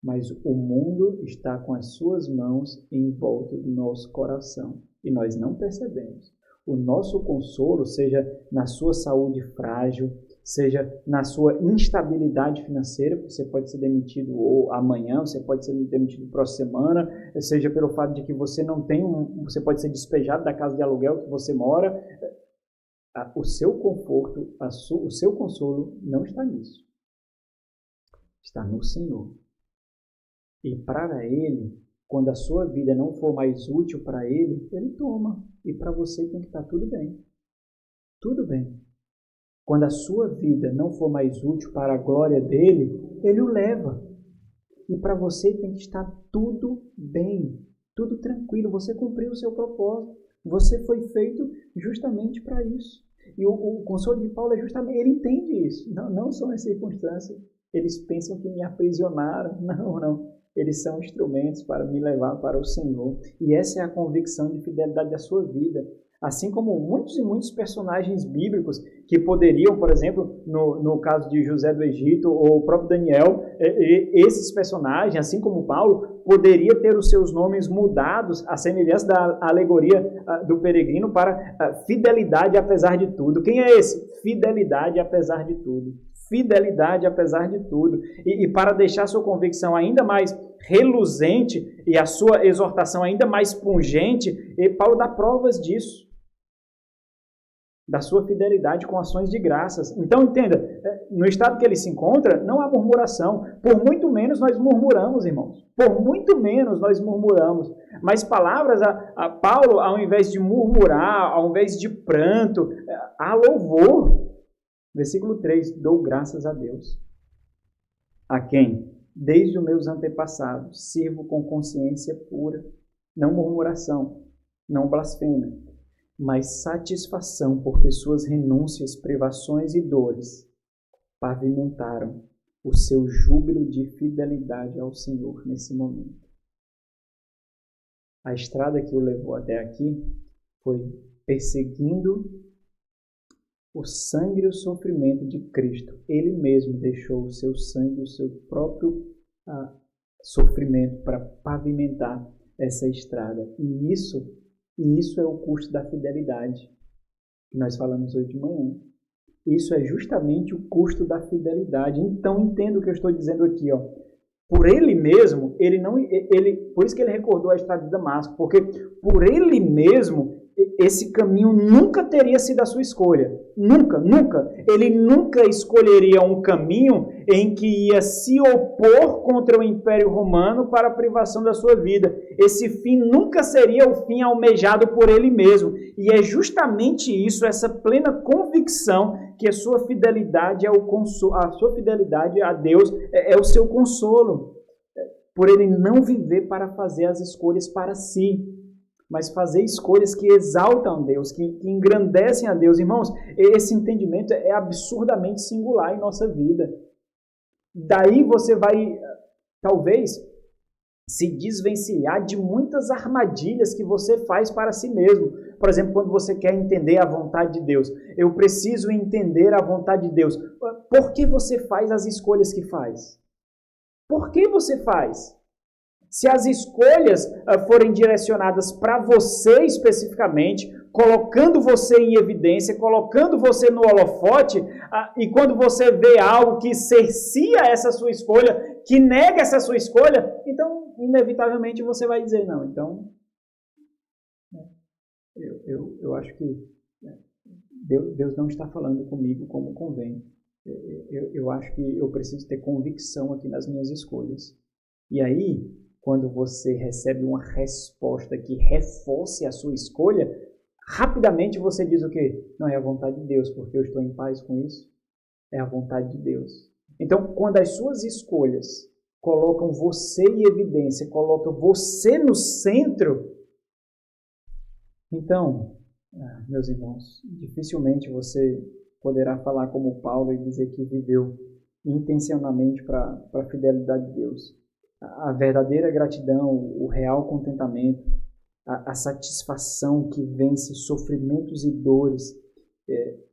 Mas o mundo está com as suas mãos em volta do nosso coração e nós não percebemos. O nosso consolo, seja na sua saúde frágil, seja na sua instabilidade financeira, você pode ser demitido ou amanhã, você pode ser demitido próxima semana, seja pelo fato de que você não tem você pode ser despejado da casa de aluguel que você mora. O seu conforto, o seu consolo não está nisso. Está no Senhor. E para Ele, quando a sua vida não for mais útil para Ele, Ele toma. E para você tem que estar tudo bem. Tudo bem. Quando a sua vida não for mais útil para a glória dEle, Ele o leva. E para você tem que estar tudo bem. Tudo tranquilo. Você cumpriu o seu propósito. Você foi feito justamente para isso. E o consolo de Paulo é justamente, ele entende isso. Não são as circunstâncias. Eles pensam que me aprisionaram. Não. Eles são instrumentos para me levar para o Senhor. E essa é a convicção de fidelidade da sua vida. Assim como muitos e muitos personagens bíblicos que poderiam, por exemplo, no caso de José do Egito ou o próprio Daniel, esses personagens, assim como Paulo, poderia ter os seus nomes mudados, à semelhança da alegoria do peregrino, para fidelidade apesar de tudo. Quem é esse? Fidelidade apesar de tudo. Fidelidade apesar de tudo. E para deixar sua convicção ainda mais reluzente e a sua exortação ainda mais pungente, Paulo dá provas disso, da sua fidelidade com ações de graças. Então, entenda, no estado que ele se encontra, não há murmuração. Por muito menos nós murmuramos, irmãos. Por muito menos nós murmuramos. Mas palavras, a Paulo, ao invés de murmurar, ao invés de pranto, há louvor. Versículo 3, dou graças a Deus, a quem, desde os meus antepassados, sirvo com consciência pura, não murmuração, não blasfêmia, mas satisfação, porque suas renúncias, privações e dores pavimentaram o seu júbilo de fidelidade ao Senhor nesse momento. A estrada que o levou até aqui foi perseguindo o sangue e o sofrimento de Cristo. Ele mesmo deixou o seu sangue, o seu próprio sofrimento para pavimentar essa estrada. E isso é o custo da fidelidade, que nós falamos hoje de manhã. Isso é justamente o custo da fidelidade. Então, entenda o que eu estou dizendo aqui. Por ele mesmo, por isso que ele recordou a estrada de Damasco, porque por ele mesmo, esse caminho nunca teria sido a sua escolha. Nunca. Ele nunca escolheria um caminho em que ia se opor contra o Império Romano para a privação da sua vida. Esse fim nunca seria o fim almejado por ele mesmo. E é justamente isso, essa plena convicção que a sua fidelidade a sua fidelidade a Deus é o seu consolo. Por ele não viver para fazer as escolhas para si, mas fazer escolhas que exaltam a Deus, que engrandecem a Deus. Irmãos, esse entendimento é absurdamente singular em nossa vida. Daí você vai, talvez, se desvencilhar de muitas armadilhas que você faz para si mesmo. Por exemplo, quando você quer entender a vontade de Deus. Eu preciso entender a vontade de Deus. Por que você faz as escolhas que faz? Por que você faz? Se as escolhas forem direcionadas para você especificamente, colocando você em evidência, colocando você no holofote, e quando você vê algo que cercia essa sua escolha, que nega essa sua escolha, então, inevitavelmente, você vai dizer, não, então, eu acho que Deus não está falando comigo como convém. Eu acho que eu preciso ter convicção aqui nas minhas escolhas. E aí, quando você recebe uma resposta que reforce a sua escolha, rapidamente você diz o quê? Não, é a vontade de Deus, porque eu estou em paz com isso. É a vontade de Deus. Então, quando as suas escolhas colocam você em evidência, colocam você no centro, então, meus irmãos, dificilmente você poderá falar como Paulo e dizer que viveu intencionalmente para a fidelidade de Deus. A verdadeira gratidão, o real contentamento, a satisfação que vence sofrimentos e dores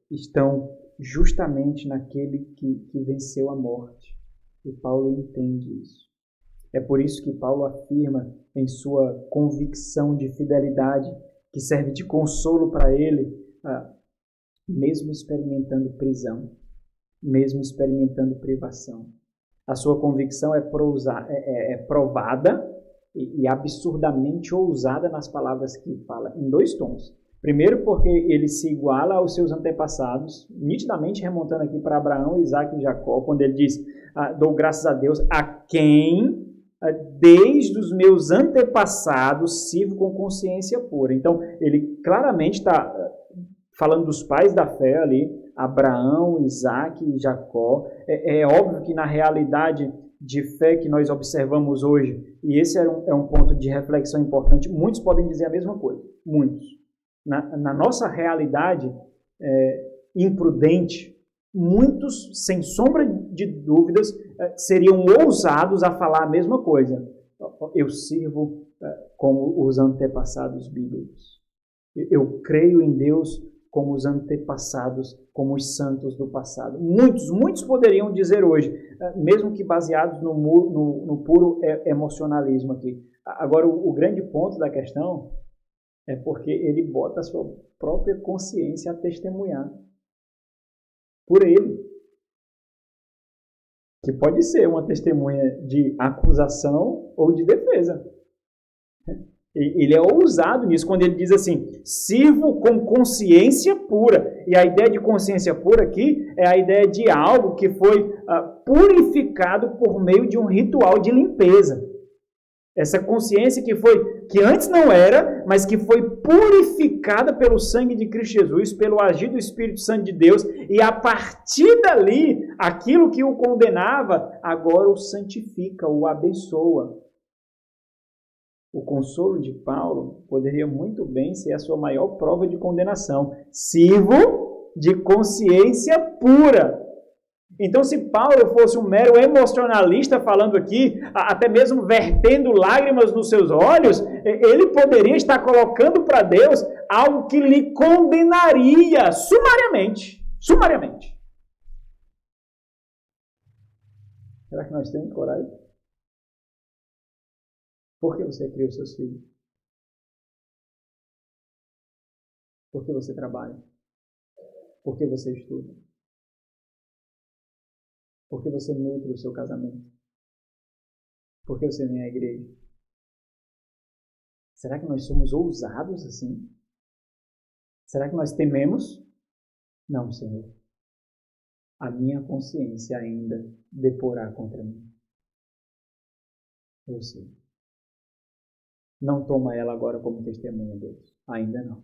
estão justamente naquele que venceu a morte. E Paulo entende isso. É por isso que Paulo afirma em sua convicção de fidelidade, que serve de consolo para ele, mesmo experimentando prisão, mesmo experimentando privação. A sua convicção é provada e absurdamente ousada nas palavras que fala, em 2 tons. Primeiro, porque ele se iguala aos seus antepassados, nitidamente remontando aqui para Abraão, Isaac e Jacó, quando ele diz, dou graças a Deus, a quem, desde os meus antepassados, sirvo com consciência pura. Então, ele claramente está falando dos pais da fé ali, Abraão, Isaac e Jacó. É óbvio que na realidade de fé que nós observamos hoje, e esse é um ponto de reflexão importante, muitos podem dizer a mesma coisa, muitos. Na nossa realidade, imprudente, muitos, sem sombra de dúvidas, seriam ousados a falar a mesma coisa. Eu sirvo como os antepassados bíblicos. Eu creio em Deus como os antepassados, como os santos do passado. Muitos poderiam dizer hoje, mesmo que baseados no puro emocionalismo aqui. Agora, o grande ponto da questão é porque ele bota a sua própria consciência a testemunhar por ele. Que pode ser uma testemunha de acusação ou de defesa. Ele é ousado nisso, quando ele diz assim, sirvo com consciência pura. E a ideia de consciência pura aqui é a ideia de algo que foi purificado por meio de um ritual de limpeza. Essa consciência que antes não era, mas que foi purificada pelo sangue de Cristo Jesus, pelo agir do Espírito Santo de Deus, e a partir dali, aquilo que o condenava, agora o santifica, o abençoa. O consolo de Paulo poderia muito bem ser a sua maior prova de condenação. Sirvo de consciência pura. Então, se Paulo fosse um mero emocionalista falando aqui, até mesmo vertendo lágrimas nos seus olhos, ele poderia estar colocando para Deus algo que lhe condenaria sumariamente. Sumariamente. Será que nós temos coragem? Por que você criou seus filhos? Por que você trabalha? Por que você estuda? Por que você nutre o seu casamento? Por que você vem à igreja? Será que nós somos ousados assim? Será que nós tememos? Não, Senhor. A minha consciência ainda deporá contra mim. Eu sei. Não toma ela agora como testemunha, Deus. Ainda não.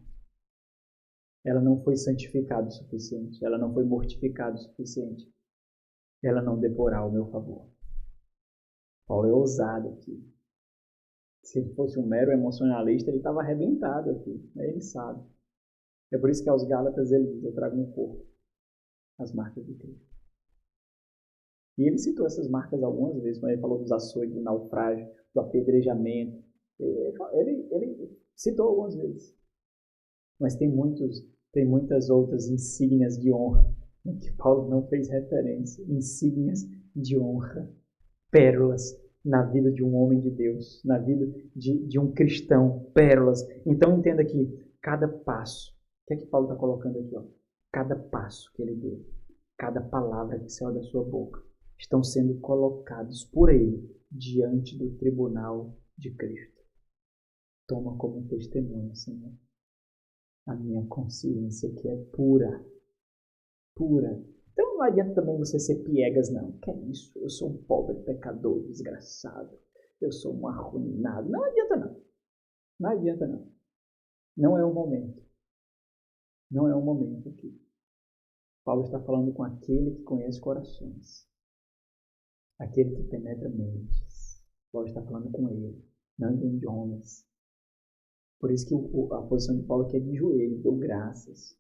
Ela não foi santificada o suficiente. Ela não foi mortificada o suficiente. Ela não deporá ao meu favor. Paulo é ousado aqui. Se ele fosse um mero emocionalista, ele estava arrebentado aqui. Ele sabe. É por isso que aos Gálatas ele diz, eu trago no corpo as marcas de Cristo. E ele citou essas marcas algumas vezes, quando ele falou dos açoites, do naufrágio, do apedrejamento. Ele citou algumas vezes. Mas tem muitas outras insígnias de honra em que Paulo não fez referência. Insígnias de honra, pérolas na vida de um homem de Deus, na vida de um cristão, pérolas. Então entenda aqui, cada passo, o que é que Paulo está colocando aqui? Cada passo que ele deu, cada palavra que saiu da sua boca, estão sendo colocados por ele diante do tribunal de Cristo. Toma como testemunho, Senhor, a minha consciência que é pura. Pura. Então não adianta também você ser piegas, não. Que é isso? Eu sou um pobre pecador desgraçado. Eu sou um arruinado. Não adianta, não. Não adianta, não. Não é o momento. Não é o momento aqui. Paulo está falando com aquele que conhece corações. Aquele que penetra mentes. Paulo está falando com ele, não de homens. Por isso que a posição de Paulo aqui é de joelho, deu graças.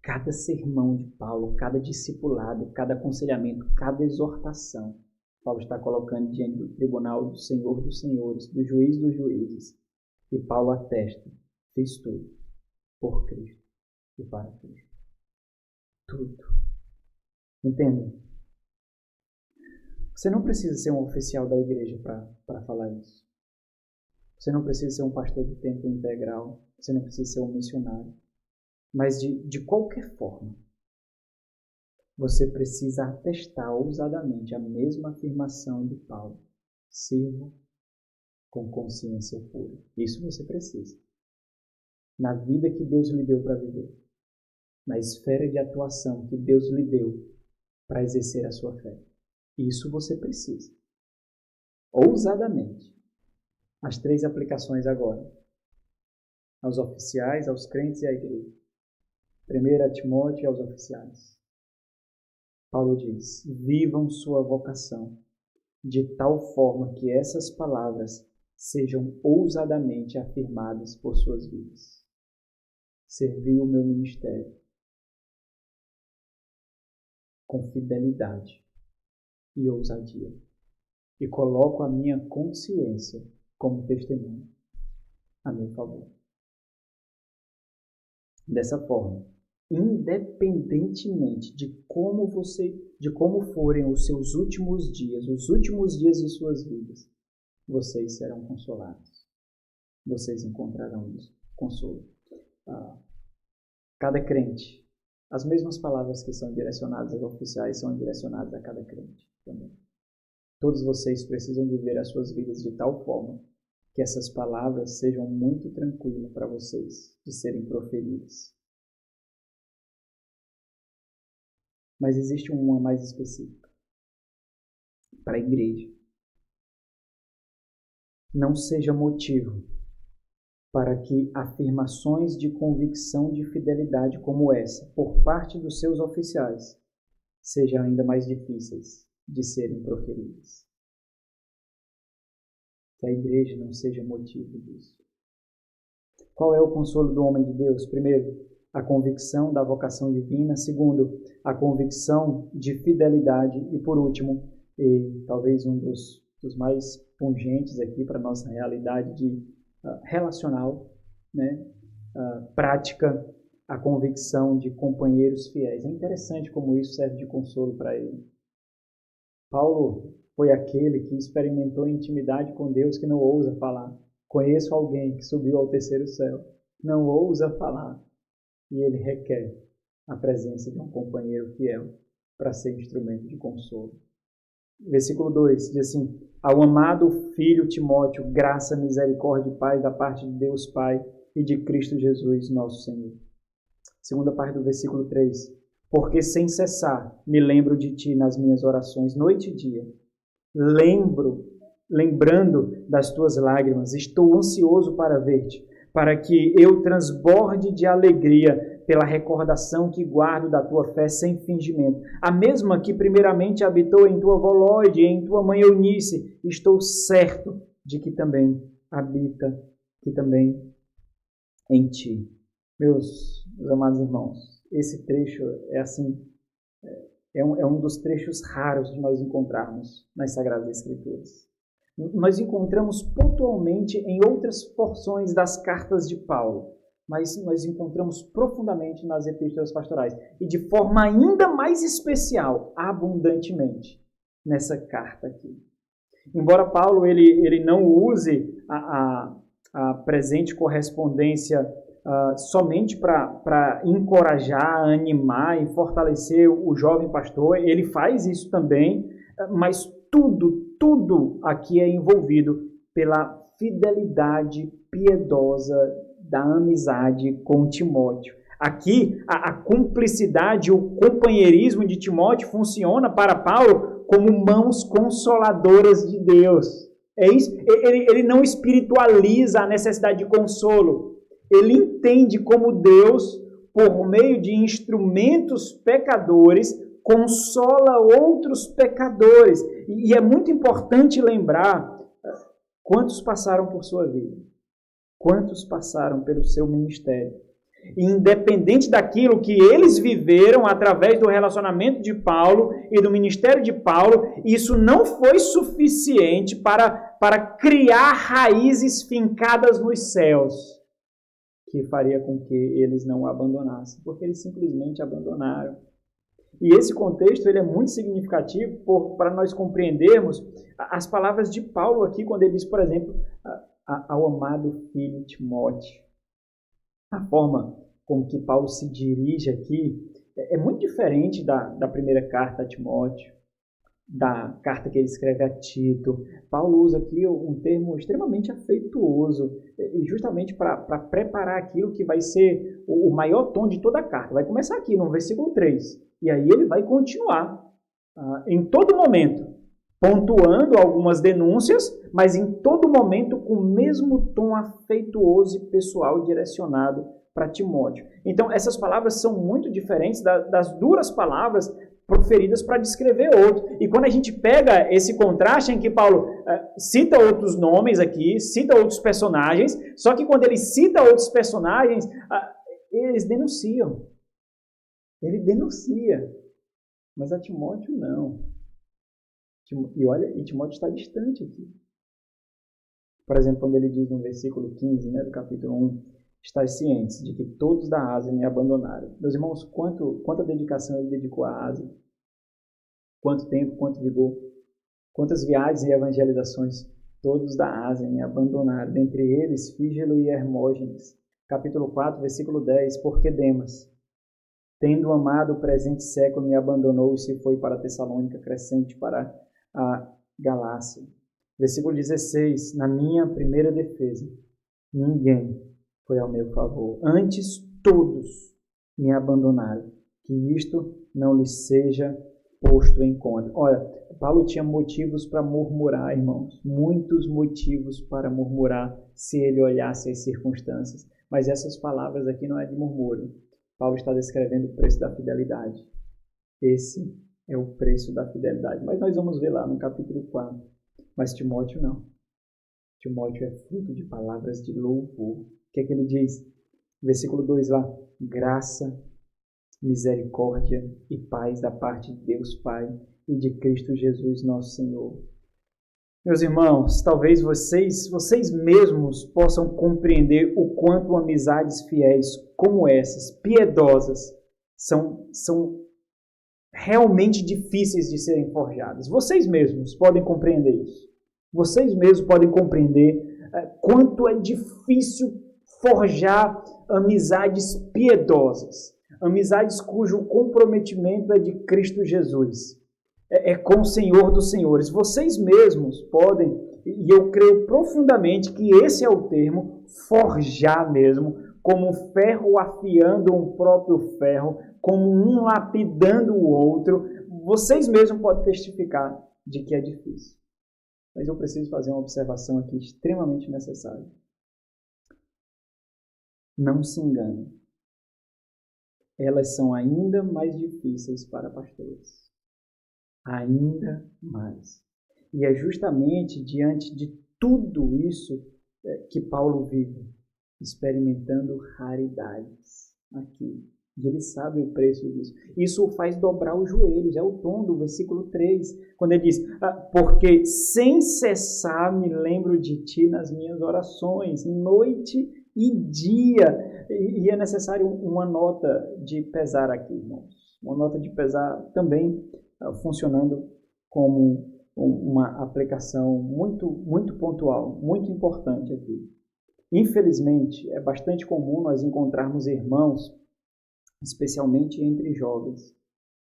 Cada sermão de Paulo, cada discipulado, cada aconselhamento, cada exortação, Paulo está colocando diante do tribunal do Senhor dos senhores, do juiz dos juízes. E Paulo atesta, fez tudo por Cristo e para Cristo. Tudo. Entendem? Você não precisa ser um oficial da igreja para falar isso. Você não precisa ser um pastor de tempo integral. Você não precisa ser um missionário. Mas de qualquer forma, você precisa atestar ousadamente a mesma afirmação de Paulo. Sirvo com consciência pura. Isso você precisa. Na vida que Deus lhe deu para viver. Na esfera de atuação que Deus lhe deu para exercer a sua fé. Isso você precisa. Ousadamente. As 3 aplicações agora. Aos oficiais, aos crentes e à igreja. Primeiro a Timóteo e aos oficiais. Paulo diz, vivam sua vocação de tal forma que essas palavras sejam ousadamente afirmadas por suas vidas. servir o meu ministério com fidelidade e ousadia. E coloco a minha consciência como testemunho a meu favor. Dessa forma, independentemente de como forem os seus últimos dias de suas vidas, vocês serão consolados. Vocês encontrarão consolo. Cada crente, as mesmas palavras que são direcionadas aos oficiais são direcionadas a cada crente também. Todos vocês precisam viver as suas vidas de tal forma que essas palavras sejam muito tranquilas para vocês de serem proferidas. Mas existe uma mais específica para a igreja. Não seja motivo para que afirmações de convicção de fidelidade como essa, por parte dos seus oficiais, sejam ainda mais difíceis de serem proferidas. Que a igreja não seja motivo disso. Qual é o consolo do homem de Deus? Primeiro, a convicção da vocação divina. Segundo, a convicção de fidelidade. E por último, e talvez um dos mais pungentes aqui para a nossa realidade relacional, prática, a convicção de companheiros fiéis. É interessante como isso serve de consolo para ele. Paulo foi aquele que experimentou intimidade com Deus que não ousa falar. Conheço alguém que subiu ao terceiro céu, não ousa falar, e ele requer a presença de um companheiro fiel para ser instrumento de consolo. Versículo 2 diz assim: ao amado filho Timóteo, graça, misericórdia e paz da parte de Deus Pai e de Cristo Jesus, nosso Senhor. Segunda parte do versículo 3: porque sem cessar me lembro de ti nas minhas orações, noite e dia. Lembrando das tuas lágrimas, estou ansioso para ver-te, para que eu transborde de alegria pela recordação que guardo da tua fé sem fingimento. A mesma que primeiramente habitou em tua avó Lóide e em tua mãe Eunice, estou certo de que também habita, em ti. Meus amados irmãos, esse trecho é um dos trechos raros de nós encontrarmos nas Sagradas Escrituras. Nós encontramos pontualmente em outras porções das cartas de Paulo, mas nós encontramos profundamente nas epístolas pastorais e de forma ainda mais especial, abundantemente, nessa carta aqui. Embora Paulo ele não use a presente correspondência somente para encorajar, animar e fortalecer o jovem pastor, ele faz isso também, mas tudo aqui é envolvido pela fidelidade piedosa da amizade com Timóteo. Aqui, a cumplicidade, o companheirismo de Timóteo funciona para Paulo como mãos consoladoras de Deus. É isso? Ele não espiritualiza a necessidade de consolo. Ele entende como Deus, por meio de instrumentos pecadores, consola outros pecadores. E é muito importante lembrar quantos passaram por sua vida, quantos passaram pelo seu ministério. E independente daquilo que eles viveram através do relacionamento de Paulo e do ministério de Paulo, isso não foi suficiente para criar raízes fincadas nos céus, que faria com que eles não o abandonassem, porque eles simplesmente abandonaram. E esse contexto ele é muito significativo para nós compreendermos as palavras de Paulo aqui, quando ele diz, por exemplo, ao amado filho Timóteo. A forma como que Paulo se dirige aqui é muito diferente da primeira carta a Timóteo, da carta que ele escreve a Tito. Paulo usa aqui um termo extremamente afetuoso, e justamente para preparar aquilo que vai ser o maior tom de toda a carta. Vai começar aqui no versículo 3, e aí ele vai continuar em todo momento, pontuando algumas denúncias, mas em todo momento com o mesmo tom afetuoso e pessoal direcionado para Timóteo. Então, essas palavras são muito diferentes das duras palavras proferidas para descrever outro. E quando a gente pega esse contraste em que Paulo cita outros nomes aqui, cita outros personagens, só que quando ele cita outros personagens, eles denunciam. Ele denuncia. Mas a Timóteo não. E olha, e Timóteo está distante aqui. Por exemplo, quando ele diz no versículo 15, do capítulo 1, estais cientes de que todos da Ásia me abandonaram. Meus irmãos, quanta dedicação ele dedicou à Ásia? Quanto tempo, quanto vigor? Quantas viagens e evangelizações? Todos da Ásia me abandonaram, dentre eles Fígelo e Hermógenes. Capítulo 4, versículo 10, porque Demas, tendo amado o presente século, me abandonou e se foi para Tessalônica, Crescente, para a Galácia. Versículo 16, na minha primeira defesa, ninguém foi ao meu favor. Antes todos me abandonaram. Que isto não lhes seja posto em conta. Olha, Paulo tinha motivos para murmurar, irmãos. Muitos motivos para murmurar se ele olhasse as circunstâncias. Mas essas palavras aqui não é de murmúrio. Paulo está descrevendo o preço da fidelidade. Esse é o preço da fidelidade. Mas nós vamos ver lá no capítulo 4. Mas Timóteo não. Timóteo é fruto de palavras de louvor. O que é que ele diz? Versículo 2 lá. Graça, misericórdia e paz da parte de Deus Pai e de Cristo Jesus nosso Senhor. Meus irmãos, talvez vocês mesmos possam compreender o quanto amizades fiéis como essas, piedosas, são realmente difíceis de serem forjadas. Vocês mesmos podem compreender isso. Vocês mesmos podem compreender quanto é difícil forjar amizades piedosas. Amizades cujo comprometimento é de Cristo Jesus. É com o Senhor dos Senhores. Vocês mesmos podem, e eu creio profundamente que esse é o termo, forjar mesmo, como um ferro afiando um próprio ferro, como um lapidando o outro. Vocês mesmos podem testificar de que é difícil. Mas eu preciso fazer uma observação aqui extremamente necessária. Não se engane. Elas são ainda mais difíceis para pastores. Ainda mais. E é justamente diante de tudo isso que Paulo vive, experimentando raridades aqui. E ele sabe o preço disso. Isso o faz dobrar os joelhos. É o tom do versículo 3, quando ele diz, porque sem cessar me lembro de ti nas minhas orações, noite e dia. E é necessário uma nota de pesar aqui, irmãos. Uma nota de pesar também funcionando como uma aplicação muito, muito pontual, muito importante aqui. Infelizmente, é bastante comum nós encontrarmos irmãos, especialmente entre jovens,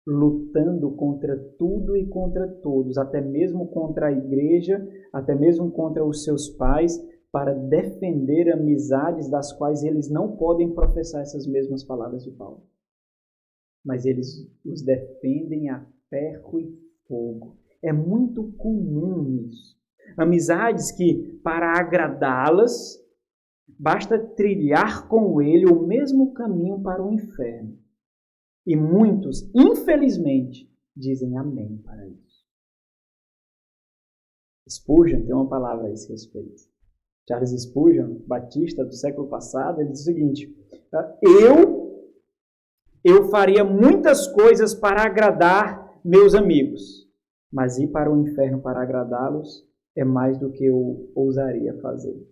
lutando contra tudo e contra todos, até mesmo contra a igreja, até mesmo contra os seus pais, para defender amizades das quais eles não podem professar essas mesmas palavras de Paulo. Mas eles os defendem a ferro e fogo. É muito comum isso. Amizades que, para agradá-las, basta trilhar com ele o mesmo caminho para o inferno. E muitos, infelizmente, dizem amém para isso. Spurgeon tem uma palavra a esse respeito. Charles Spurgeon, batista do século passado, ele diz o seguinte: eu faria muitas coisas para agradar meus amigos, mas ir para o inferno para agradá-los é mais do que eu ousaria fazer.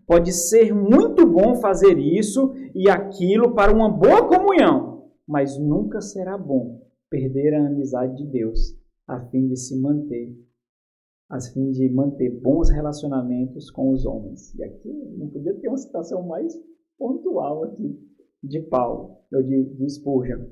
Pode ser muito bom fazer isso e aquilo para uma boa comunhão, mas nunca será bom perder a amizade de Deus a fim de manter bons relacionamentos com os homens. E aqui não podia ter uma citação mais pontual aqui de Paulo, ou de Spurgeon.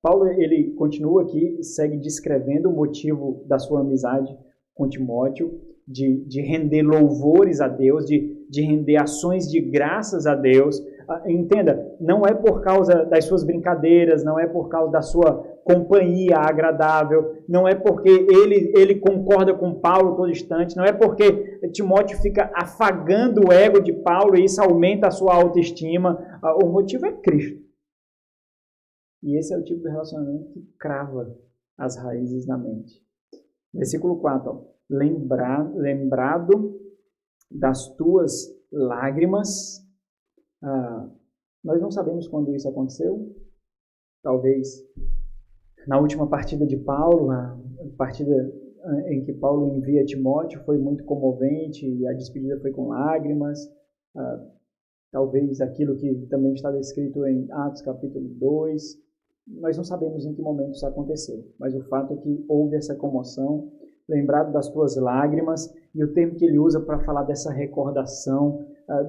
Paulo, ele continua aqui, segue descrevendo o motivo da sua amizade com Timóteo, de render louvores a Deus, de render ações de graças a Deus. Entenda, não é por causa das suas brincadeiras, não é por causa da sua companhia agradável, não é porque ele concorda com Paulo todo instante, não é porque Timóteo fica afagando o ego de Paulo e isso aumenta a sua autoestima. O motivo é Cristo. E esse é o tipo de relacionamento que crava as raízes na mente. Versículo 4. Lembrado das tuas lágrimas, Nós não sabemos quando isso aconteceu. Talvez na última partida de Paulo, a partida em que Paulo envia Timóteo, foi muito comovente e a despedida foi com lágrimas. Talvez aquilo que também está descrito em Atos capítulo 2. Nós não sabemos em que momento isso aconteceu, mas o fato é que houve essa comoção, lembrado das tuas lágrimas, e o termo que ele usa para falar dessa recordação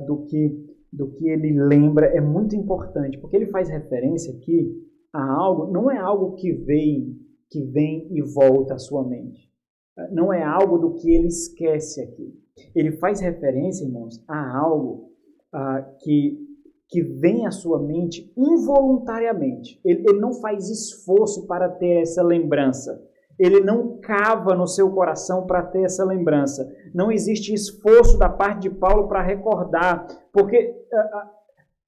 do que ele lembra é muito importante, porque ele faz referência aqui a algo, não é algo que vem e volta à sua mente. Não é algo do que ele esquece aqui. Ele faz referência, irmãos, a algo que vem à sua mente involuntariamente. Ele não faz esforço para ter essa lembrança. Ele não cava no seu coração para ter essa lembrança. Não existe esforço da parte de Paulo para recordar, porque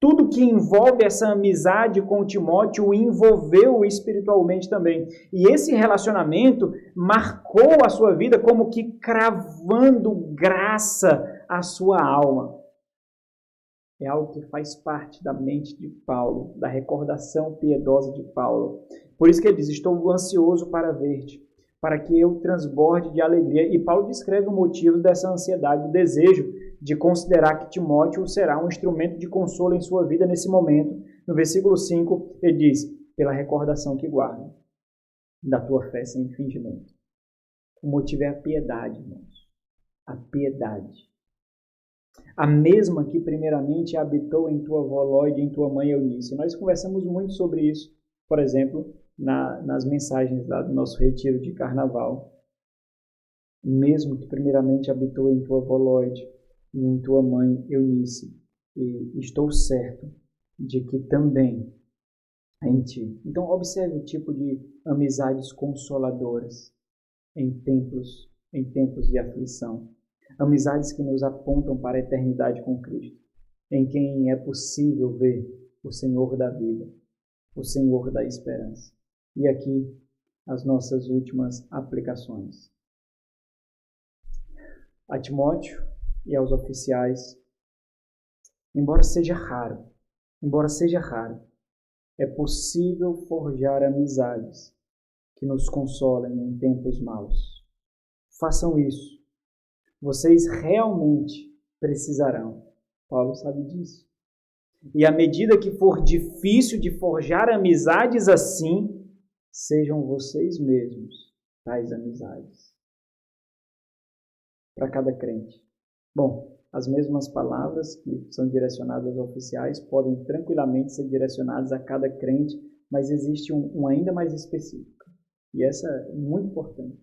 tudo que envolve essa amizade com Timóteo o envolveu espiritualmente também. E esse relacionamento marcou a sua vida como que cravando graça à sua alma. É algo que faz parte da mente de Paulo, da recordação piedosa de Paulo. Por isso que ele diz, estou ansioso para ver-te, para que eu transborde de alegria. E Paulo descreve o motivo dessa ansiedade, o desejo de considerar que Timóteo será um instrumento de consolo em sua vida nesse momento. No versículo 5, ele diz, pela recordação que guarda da tua fé sem fingimento. O motivo é a piedade, irmãos. A piedade. A mesma que primeiramente habitou em tua avó Lóide e em tua mãe Eunice. Nós conversamos muito sobre isso, por exemplo, nas mensagens lá do nosso retiro de carnaval. Mesmo que primeiramente habitou em tua avó Lóide e em tua mãe Eunice. E estou certo de que também em ti. Então observe o tipo de amizades consoladoras em tempos de aflição. Amizades que nos apontam para a eternidade com Cristo, em quem é possível ver o Senhor da vida, o Senhor da esperança. E aqui as nossas últimas aplicações. A Timóteo e aos oficiais, embora seja raro, é possível forjar amizades que nos consolem em tempos maus. Façam isso. Vocês realmente precisarão. Paulo sabe disso. E à medida que for difícil de forjar amizades assim, sejam vocês mesmos tais amizades. Para cada crente. Bom, as mesmas palavras que são direcionadas aos oficiais podem tranquilamente ser direcionadas a cada crente, mas existe um ainda mais específico. E essa é muito importante.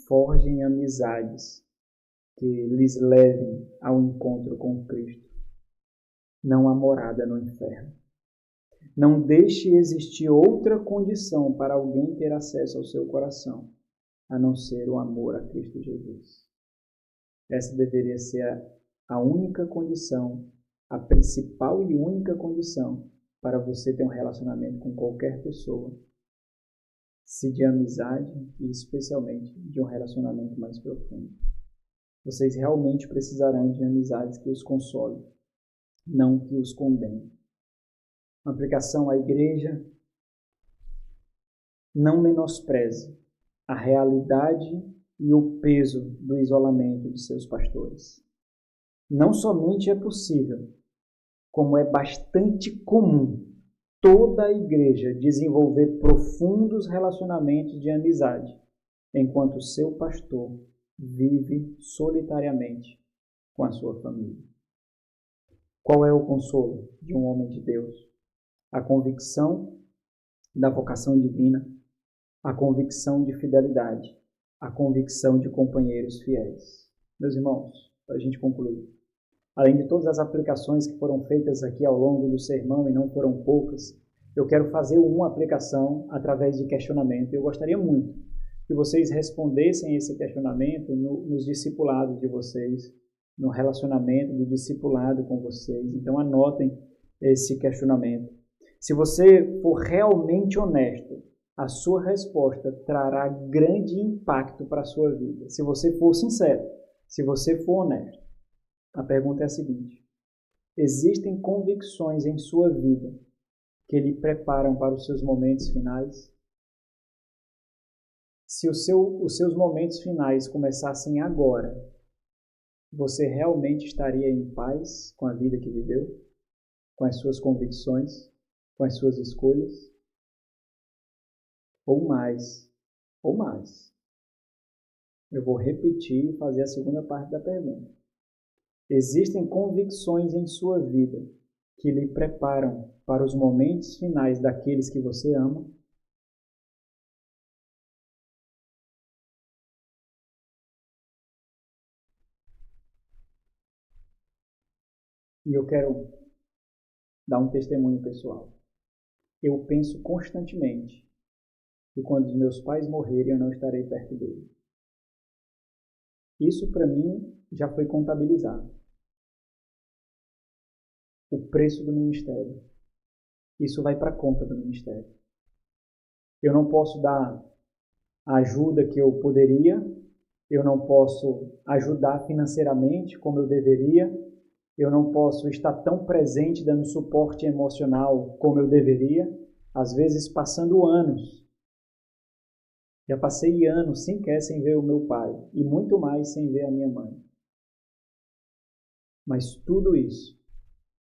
Forjem amizades que lhes levem ao encontro com Cristo, não a morada no inferno. Não deixe existir outra condição para alguém ter acesso ao seu coração, a não ser o amor a Cristo Jesus. Essa deveria ser a única condição, a principal e única condição para você ter um relacionamento com qualquer pessoa, se de amizade e especialmente de um relacionamento mais profundo. Vocês realmente precisarão de amizades que os consolem, não que os condenem. Uma aplicação à igreja: não menospreze a realidade e o peso do isolamento de seus pastores. Não somente é possível, como é bastante comum, toda a igreja desenvolver profundos relacionamentos de amizade, enquanto seu pastor vive solitariamente com a sua família. Qual é o consolo de um homem de Deus? A convicção da vocação divina, a convicção de fidelidade, a convicção de companheiros fiéis. Meus irmãos, para a gente concluir, além de todas as aplicações que foram feitas aqui ao longo do sermão, e não foram poucas, eu quero fazer uma aplicação através de questionamento. Eu gostaria muito que vocês respondessem esse questionamento nos discipulados de vocês, no relacionamento do discipulado com vocês. Então anotem esse questionamento. Se você for realmente honesto, a sua resposta trará grande impacto para a sua vida. Se você for sincero, se você for honesto. A pergunta é a seguinte: Existem convicções em sua vida que lhe preparam para os seus momentos finais? Se os seus momentos finais começassem agora, você realmente estaria em paz com a vida que viveu? Com as suas convicções? Com as suas escolhas? Ou mais? Ou mais? Eu vou repetir e fazer a segunda parte da pergunta. Existem convicções em sua vida que lhe preparam para os momentos finais daqueles que você ama? E eu quero dar um testemunho pessoal. Eu penso constantemente que quando os meus pais morrerem, eu não estarei perto deles. Isso para mim já foi contabilizado. O preço do ministério. Isso vai para a conta do ministério. Eu não posso dar a ajuda que eu poderia, eu não posso ajudar financeiramente como eu deveria, eu não posso estar tão presente dando suporte emocional como eu deveria, às vezes passando anos. Já passei anos sequer sem ver o meu pai e muito mais sem ver a minha mãe. Mas tudo isso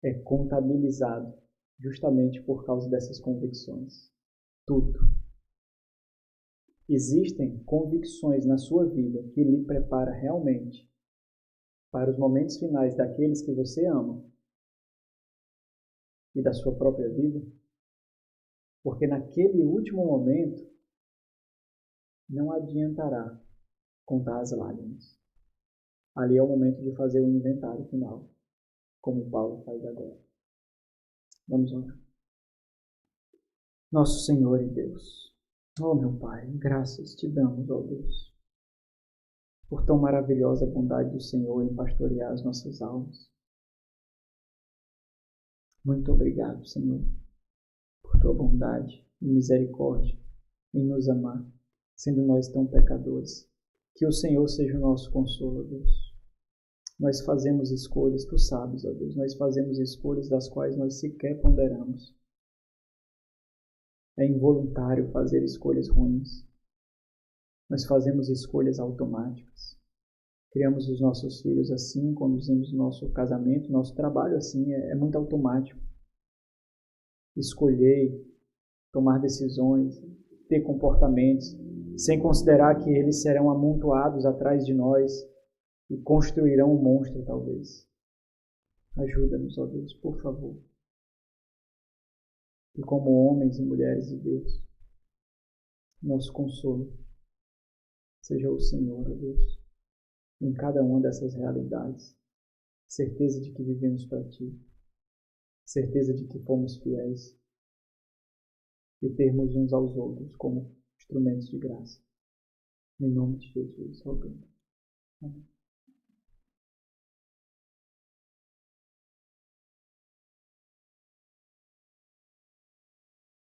é contabilizado justamente por causa dessas convicções. Tudo. Existem convicções na sua vida que lhe prepara realmente para os momentos finais daqueles que você ama e da sua própria vida? Porque naquele último momento não adiantará contar as lágrimas. Ali é o momento de fazer o inventário final, como Paulo faz agora. Vamos orar. Nosso Senhor e Deus, oh meu Pai, graças te damos, ó Deus, por tão maravilhosa bondade do Senhor em pastorear as nossas almas. Muito obrigado, Senhor, por tua bondade e misericórdia em nos amar, sendo nós tão pecadores. Que o Senhor seja o nosso consolo, ó Deus. Nós fazemos escolhas, tu sabes, ó Deus, nós fazemos escolhas das quais nós sequer ponderamos. É involuntário fazer escolhas ruins. Nós fazemos escolhas automáticas. Criamos os nossos filhos assim, conduzimos o nosso casamento, nosso trabalho assim, é muito automático. Escolher, tomar decisões, ter comportamentos, sem considerar que eles serão amontoados atrás de nós e construirão um monstro, talvez. Ajuda-nos, ó Deus, por favor. E como homens e mulheres de Deus, nosso consolo seja o Senhor, ó Deus, em cada uma dessas realidades. Certeza de que vivemos para Ti, certeza de que fomos fiéis e termos uns aos outros como instrumentos de graça. Em nome de Jesus, rogamos. Amém.